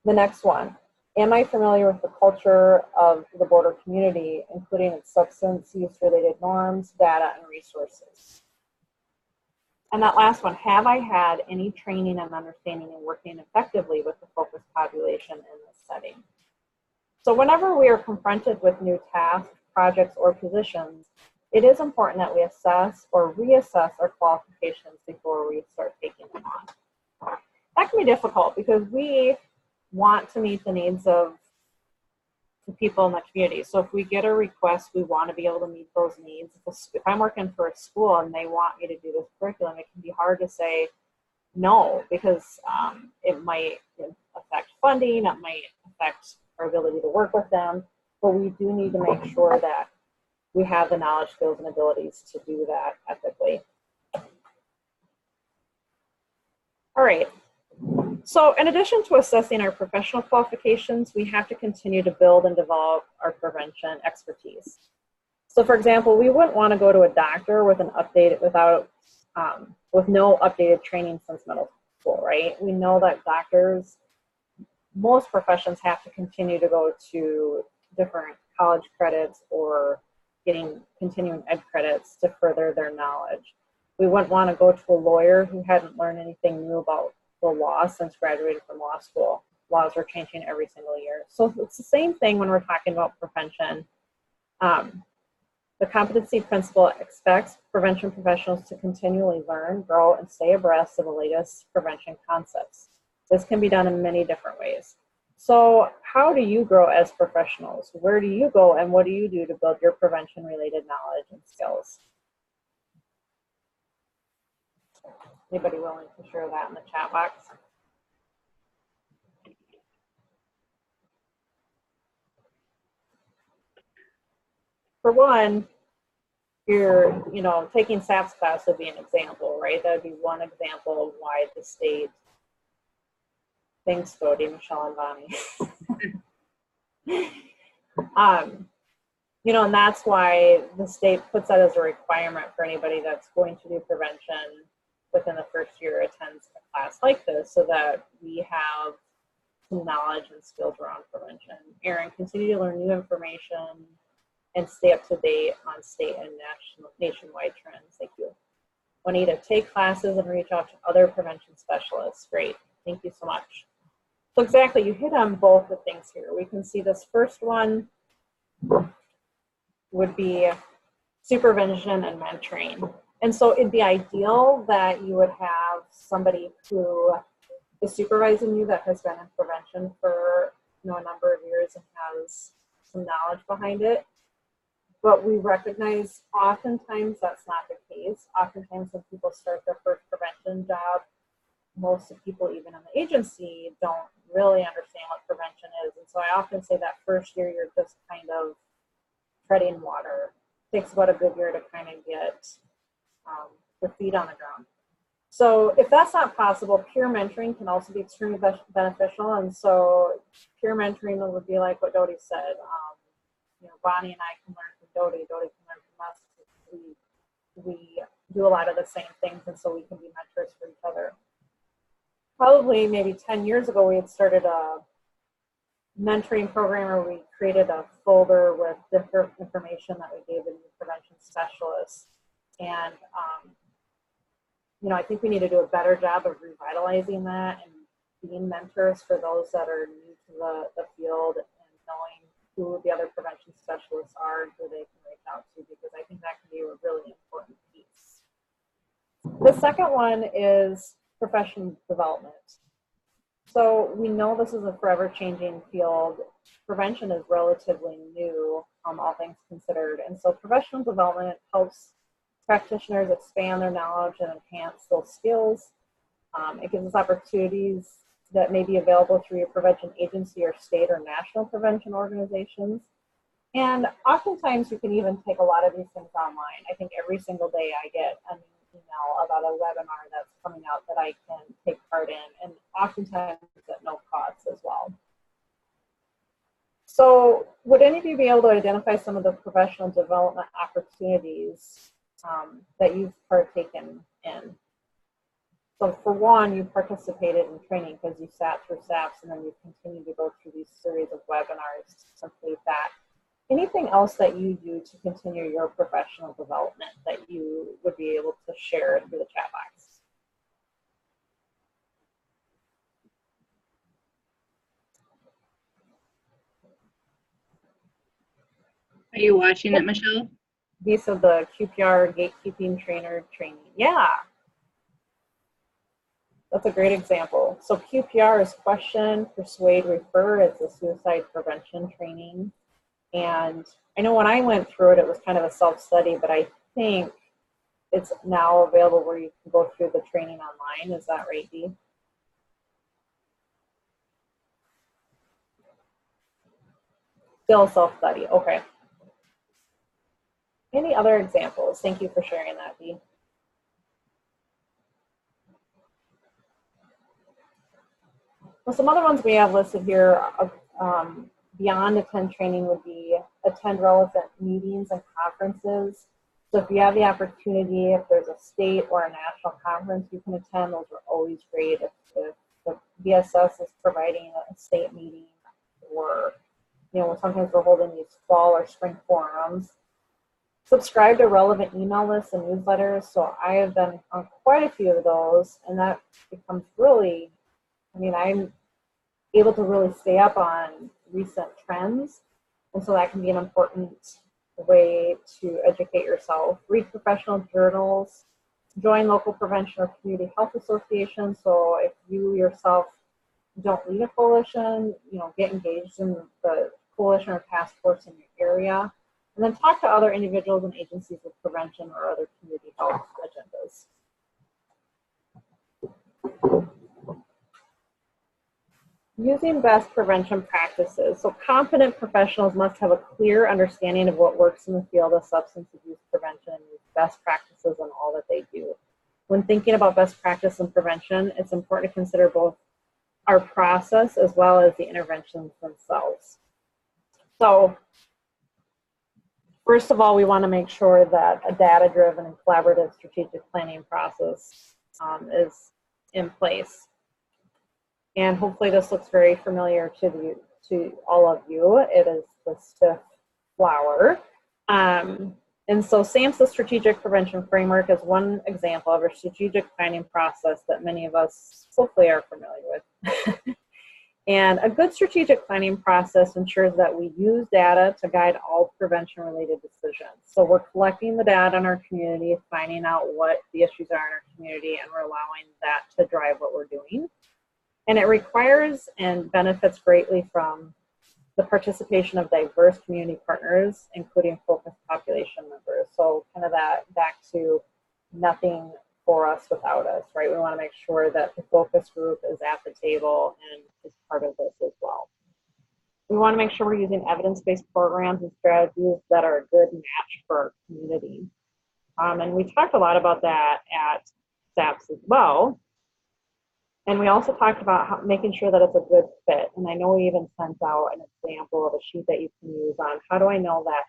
The next one, am I familiar with the culture of the border community, including its substance use related norms, data, and resources? And that last one, have I had any training and understanding in working effectively with the focused population in this setting? So whenever we are confronted with new tasks, projects, or positions, it is important that we assess or reassess our qualifications before we start taking them on. That can be difficult because we want to meet the needs of the people in the community. So if we get a request, we want to be able to meet those needs. If I'm working for a school and they want me to do this curriculum, it can be hard to say no, because it might affect funding, it might affect our ability to work with them, but we do need to make sure that we have the knowledge, skills, and abilities to do that ethically. All right. So in addition to assessing our professional qualifications, we have to continue to build and develop our prevention expertise. So for example, we wouldn't want to go to a doctor with an updated, with no updated training since middle school, right? We know that doctors, most professions have to continue to go to different college credits or getting continuing ed credits to further their knowledge. We wouldn't want to go to a lawyer who hadn't learned anything new about the law since graduating from law school. Laws are changing every single year. So it's the same thing when we're talking about prevention. The competency principle expects prevention professionals to continually learn, grow, and stay abreast of the latest prevention concepts. This can be done in many different ways. So how do you grow as professionals? Where do you go and what do you do to build your prevention-related knowledge and skills? Anybody willing to share that in the chat box? For one, you're, taking SAPS class would be an example, right? That would be one example of why the state, thanks Cody, Michelle, and Bonnie. And that's why the state puts that as a requirement for anybody that's going to do prevention within the first year attends a class like this, so that we have some knowledge and skills around prevention. Erin, continue to learn new information and stay up to date on state and nationwide trends. Thank you. Juanita, take classes and reach out to other prevention specialists. Great, thank you so much. So exactly, you hit on both the things here. We can see this first one would be supervision and mentoring. And so it'd be ideal that you would have somebody who is supervising you that has been in prevention for a number of years and has some knowledge behind it. But we recognize oftentimes that's not the case. Oftentimes when people start their first prevention job, most of the people even in the agency don't really understand what prevention is. And so I often say that first year you're just kind of treading water. It takes about a good year to kind of get your feet on the ground. So if that's not possible, peer mentoring can also be extremely beneficial. And so peer mentoring would be like what Dodie said. Bonnie and I can learn from Dodie. Dodie can learn from us. We do a lot of the same things, and so we can be mentors for each other. Probably maybe 10 years ago, we had started a mentoring program where we created a folder with different information that we gave the new prevention specialists. And, I think we need to do a better job of revitalizing that and being mentors for those that are new to the field and knowing who the other prevention specialists are and who they can reach out to, because I think that can be a really important piece. The second one is professional development. So we know this is a forever changing field. Prevention is relatively new, all things considered. And so professional development helps practitioners expand their knowledge and enhance those skills. It gives us opportunities that may be available through your prevention agency or state or national prevention organizations. And oftentimes you can even take a lot of these things online. I think every single day I get an email about a webinar that's coming out that I can take part in, and oftentimes at no cost as well. So would any of you be able to identify some of the professional development opportunities that you've partaken in? So for one, you participated in training because you sat through SAPS, and then you continue to go through these series of webinars to complete that. Anything else that you do to continue your professional development that you would be able to share through the chat box? Are you watching it, Michelle? use of the QPR gatekeeping trainer training. Yeah, that's a great example. So QPR is question, persuade, refer. It's a suicide prevention training. And I know when I went through it, it was kind of a self-study, but I think it's now available where you can go through the training online. Is that right, Dee? Still self-study, okay. Any other examples? Thank you for sharing that, Dee. Well, some other ones we have listed here, beyond attend training would be attend relevant meetings and conferences. So if you have the opportunity, if there's a state or a national conference you can attend, those are always great. If the BSS is providing a state meeting, or sometimes we're holding these fall or spring forums. Subscribe to relevant email lists and newsletters. So I have been on quite a few of those, and that becomes really, I'm able to really stay up on recent trends. And so that can be an important way to educate yourself. Read professional journals, join local prevention or community health associations. So if you yourself don't lead a coalition, get engaged in the coalition or task force in your area. And then talk to other individuals and agencies with prevention or other community health agendas. Using best prevention practices. So competent professionals must have a clear understanding of what works in the field of substance abuse prevention and use best practices in all that they do. When thinking about best practice and prevention, it's important to consider both our process as well as the interventions themselves. So first of all, we want to make sure that a data-driven and collaborative strategic planning process is in place. And hopefully this looks very familiar to all of you. It is the stiff flower. And so SAMHSA Strategic Prevention Framework is one example of a strategic planning process that many of us hopefully are familiar with. And a good strategic planning process ensures that we use data to guide all prevention-related decisions. So we're collecting the data in our community, finding out what the issues are in our community, and we're allowing that to drive what we're doing. And it requires and benefits greatly from the participation of diverse community partners, including focused population members. So kind of that back to nothing for us without us, right? We want to make sure that the focus group is at the table and is part of this as well. We want to make sure we're using evidence-based programs and strategies that are a good match for our community. And we talked a lot about that at SAPS as well. And we also talked about making sure that it's a good fit. And I know we even sent out an example of a sheet that you can use on how do I know that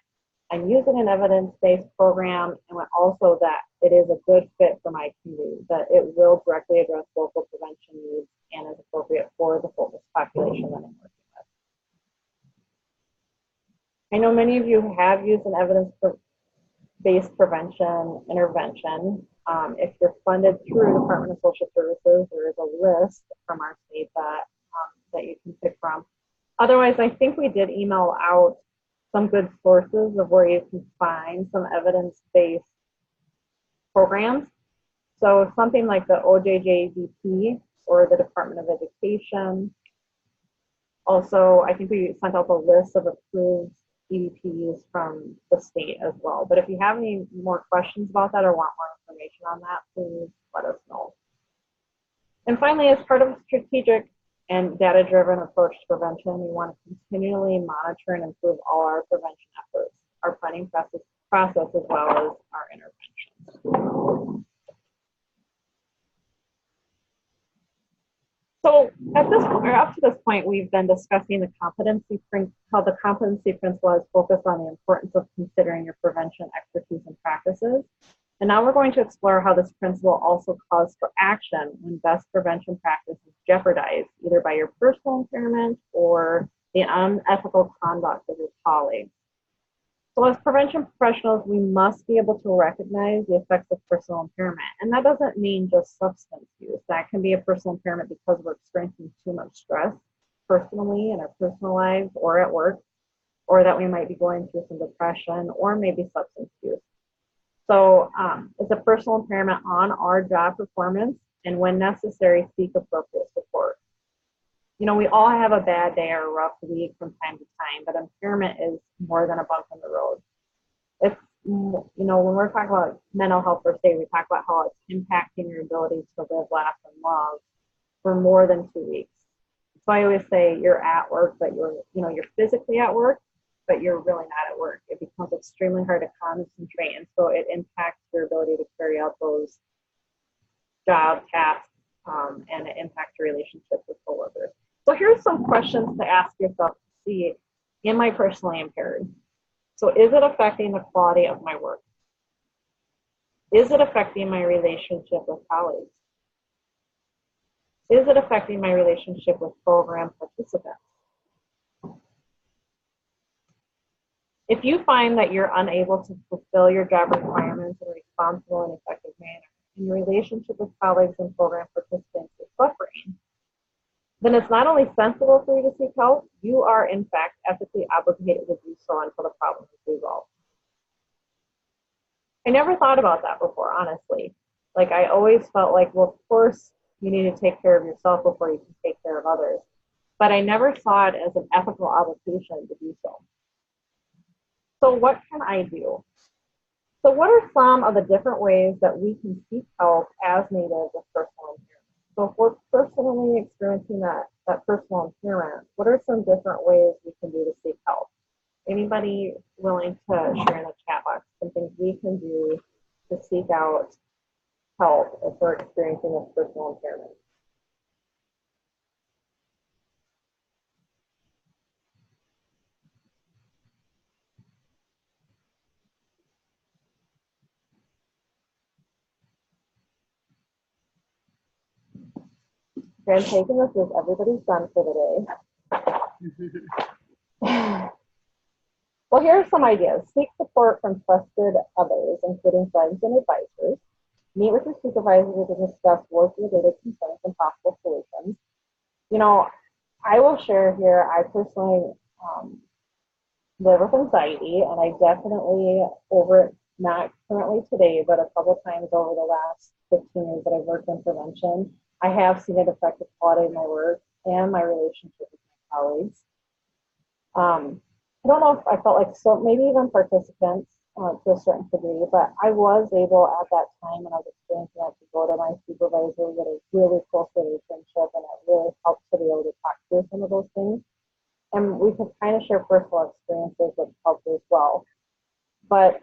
I'm using an evidence-based program and also that it is a good fit for my community, that it will directly address local prevention needs and is appropriate for the focus population that I'm working with. I know many of you have used an evidence-based prevention intervention. If you're funded through Department of Social Services, there is a list from our state that you can pick from. Otherwise, I think we did email out some good sources of where you can find some evidence-based programs. So something like the OJJDP or the Department of Education. Also, I think we sent out the list of approved EDPs from the state as well. But if you have any more questions about that or want more information on that, please let us know. And finally, as part of a strategic and data-driven approach to prevention, we want to continually monitor and improve all our prevention efforts, our planning process as well as our interventions. So up to this point, we've been discussing how the competency principle has focused on the importance of considering your prevention expertise and practices. And now we're going to explore how this principle also calls for action when best prevention practice is jeopardized, either by your personal impairment or the unethical conduct of your colleagues. So as prevention professionals, we must be able to recognize the effects of personal impairment. And that doesn't mean just substance use. That can be a personal impairment because we're experiencing too much stress personally in our personal lives or at work. or that we might be going through some depression or maybe substance use. So it's a personal impairment on our job performance, and when necessary, seek appropriate support. You know, we all have a bad day or a rough week from time to time, but impairment is more than a bump in the road. It's, you know, when we're talking about mental health per se, we talk about how it's impacting your ability to live, laugh, and love for more than 2 weeks. So I always say you're at work, but you're physically at work, but you're really not at work. It becomes extremely hard to concentrate, and so it impacts your ability to carry out those job tasks, and it impacts your relationships with coworkers. So here's some questions to ask yourself to see, am I personally impaired? So is it affecting the quality of my work? Is it affecting my relationship with colleagues? Is it affecting my relationship with program participants? If you find that you're unable to fulfill your job requirements in a responsible and effective manner, and your relationship with colleagues and program participants is suffering, then it's not only sensible for you to seek help, you are in fact ethically obligated to do so until the problem is resolved. I never thought about that before, honestly. Like, I always felt like, well, of course you need to take care of yourself before you can take care of others. But I never saw it as an ethical obligation to do so. So what can I do? So what are some of the different ways that we can seek help as needed with personal impairment? So if we're personally experiencing that personal impairment, what are some different ways we can do to seek help? Anybody willing to share in the chat box some things we can do to seek out help if we're experiencing this personal impairment? Okay, I'm taking this as everybody's done for the day. Well, here are some ideas. Seek support from trusted others, including friends and advisors. Meet with your supervisor to discuss work-related concerns and possible solutions. You know, I will share here, I personally live with anxiety, and I definitely, not currently today, but a couple times over the last 15 years that I've worked in prevention, I have seen it affect the quality of my work and my relationship with my colleagues. I don't know if I felt like, so maybe even participants to a certain degree, but I was able at that time when I was experiencing that to go to my supervisor with a really close relationship, and it really helped to be able to talk through some of those things. And we could kind of share personal experiences with help as well. But,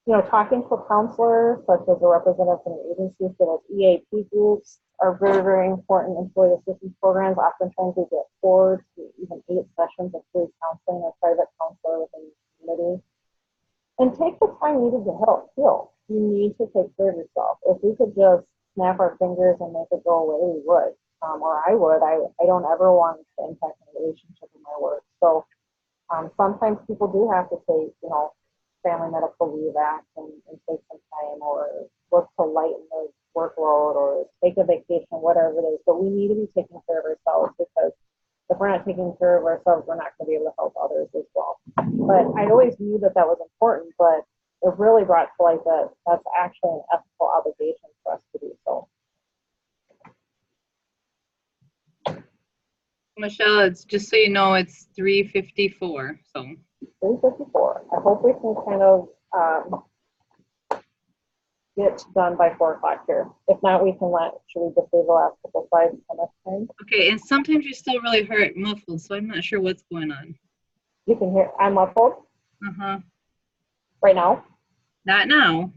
you know, talking to a counselor, such as a representative from the agency, so those EAP groups are very, very important. Employee assistance programs, oftentimes we get 4 to even 8 sessions of free counseling or private counselor within the community. And take the time needed to heal. You need to take care of yourself. If we could just snap our fingers and make it go away, we would. Or I would. I don't ever want to impact my relationship with my work. So sometimes people do have to take, you know, family medical leave act and take some time, or look to lighten the workload, or take a vacation, whatever it is. But we need to be taking care of ourselves, because if we're not taking care of ourselves, we're not going to be able to help others as well. But I always knew that that was important, but it really brought to light that that's actually an ethical obligation for us to do so. Michelle, it's just so you know, it's 3:54. So 3:54. I hope we can kind of get done by 4 o'clock here. If not, we can should we just leave the last couple slides for next time? okay, and sometimes you're still really muffled, so I'm not sure what's going on. You can hear, I'm muffled? Right now? Not now.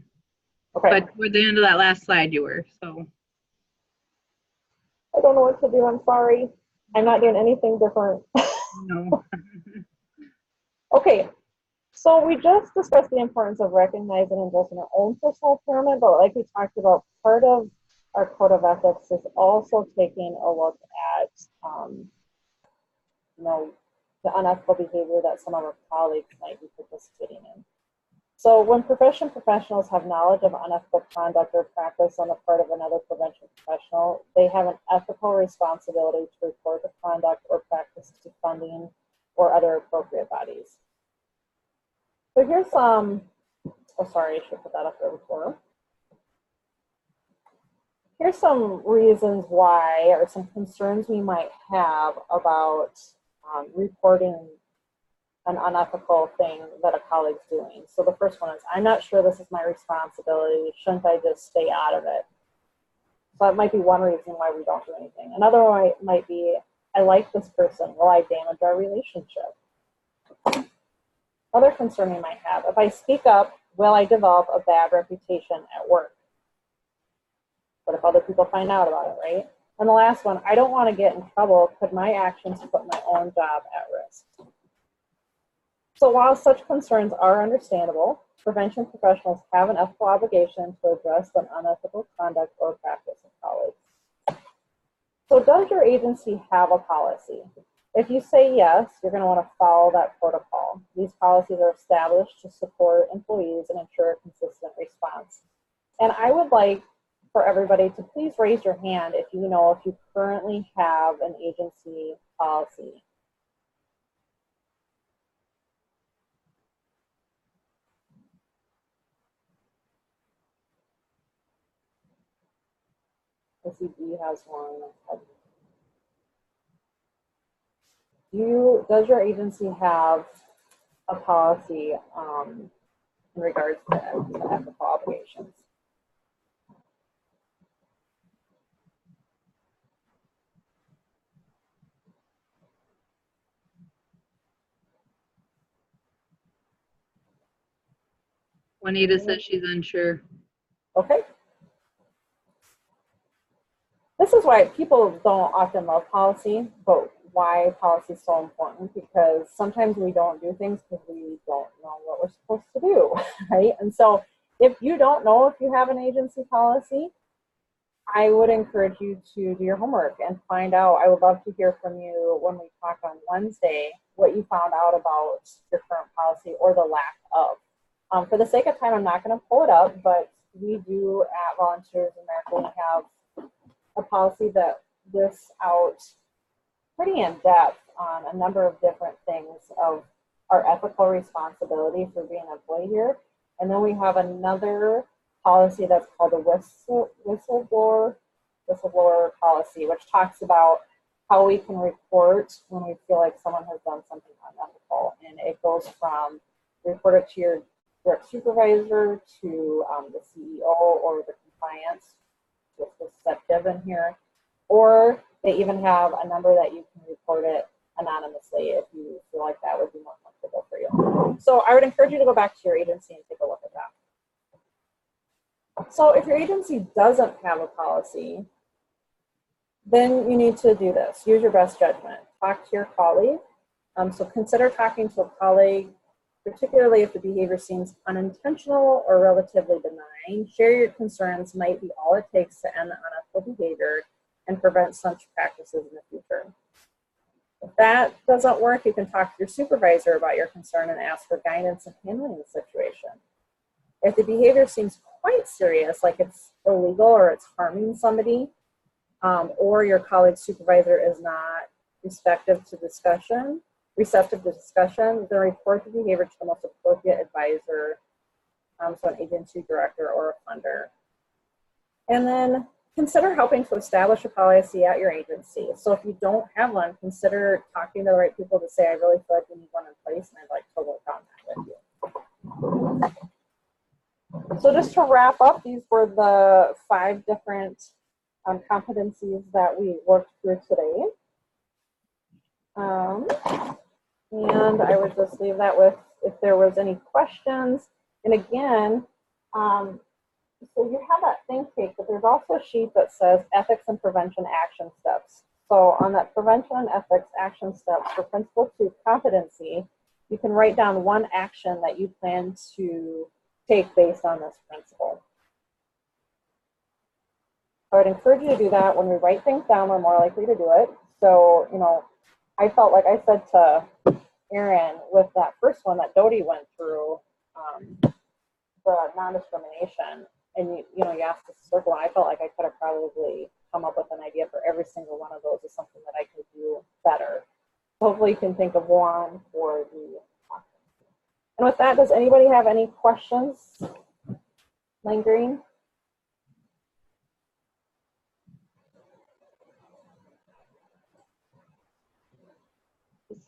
Okay. But toward the end of that last slide you were, so. I don't know what to do, I'm sorry. I'm not doing anything different. No. Okay, so we just discussed the importance of recognizing and addressing our own personal impairment, but like we talked about, part of our code of ethics is also taking a look at, you know, the unethical behavior that some of our colleagues might be participating in. So when professionals have knowledge of unethical conduct or practice on the part of another prevention professional, they have an ethical responsibility to report the conduct or practice to funding or other appropriate bodies. So here's some, oh sorry, I should put that up there before. Here's some reasons why, or some concerns we might have about reporting an unethical thing that a colleague's doing. So the first one is, I'm not sure this is my responsibility. Shouldn't I just stay out of it? So that might be one reason why we don't do anything. Another one might be, I like this person. Will I damage our relationship? Other concern we might have, if I speak up, will I develop a bad reputation at work? What if other people find out about it, right? And the last one, I don't want to get in trouble. Could my actions put my own job at risk? So while such concerns are understandable, prevention professionals have an ethical obligation to address an unethical conduct or practice of colleagues. So does your agency have a policy? If you say yes, you're going to want to follow that protocol. These policies are established to support employees and ensure a consistent response. And I would like for everybody to please raise your hand if you know if you currently have an agency policy. SCB has one. Does your agency have a policy in regards to ethical obligations? Juanita says she's unsure. Okay. This is why people don't often love policy, but why policy is so important, because sometimes we don't do things because we don't know what we're supposed to do, right? And so if you don't know if you have an agency policy, I would encourage you to do your homework and find out. I would love to hear from you when we talk on Wednesday, what you found out about your current policy or the lack of. For the sake of time, I'm not going to pull it up, but we do at Volunteers America, we have a policy that lists out pretty in depth on a number of different things of our ethical responsibility for being an employee here. And then we have another policy that's called the whistleblower policy, which talks about how we can report when we feel like someone has done something unethical. And it goes from report it to your direct supervisor to the CEO or the compliance, just deceptive in here, or they even have a number that you can report it anonymously if you feel like that would be more comfortable for you. So I would encourage you to go back to your agency and take a look at that. So if your agency doesn't have a policy, then you need to do this. Use your best judgment. Talk to your colleague. So consider talking to a colleague, particularly if the behavior seems unintentional or relatively benign. Share your concerns might be all it takes to end the unethical behavior and prevent such practices in the future. If that doesn't work, you can talk to your supervisor about your concern and ask for guidance in handling the situation. If the behavior seems quite serious, like it's illegal or it's harming somebody, or your colleague's supervisor is not receptive to discussion, then report the behavior to the most appropriate advisor, so an agency director or a funder. And then consider helping to establish a policy at your agency. So if you don't have one, consider talking to the right people to say, I really feel like we need one in place and I'd like to work on that with you. So just to wrap up, these were the 5 different competencies that we worked through today. And I would just leave that with, if there was any questions. And again, so you have that think take, but there's also a sheet that says ethics and prevention action steps. So on that prevention and ethics action steps for principle 2 competency, you can write down one action that you plan to take based on this principle. I would encourage you to do that. When we write things down, we're more likely to do it. So, you know, I felt like I said to Erin with that first one that Dodie went through, the non-discrimination, and you asked us to circle, and I felt like I could have probably come up with an idea for every single one of those as something that I could do better. Hopefully you can think of one for the. And with that, does anybody have any questions lingering?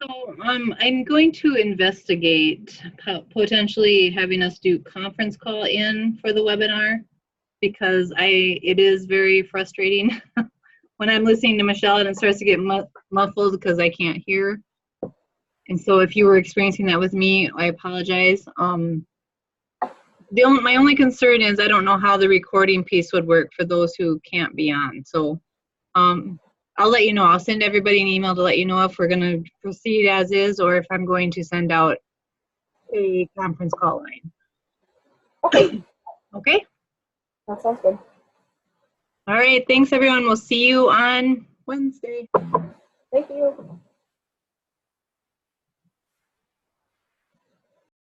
So I'm going to investigate potentially having us do conference call in for the webinar, because it is very frustrating when I'm listening to Michelle and it starts to get muffled because I can't hear. And so if you were experiencing that with me, I apologize. My only concern is I don't know how the recording piece would work for those who can't be on. So I'll let you know. I'll send everybody an email to let you know if we're going to proceed as is or if I'm going to send out a conference call line. Okay. Okay? That sounds good. All right. Thanks, everyone. We'll see you on Wednesday.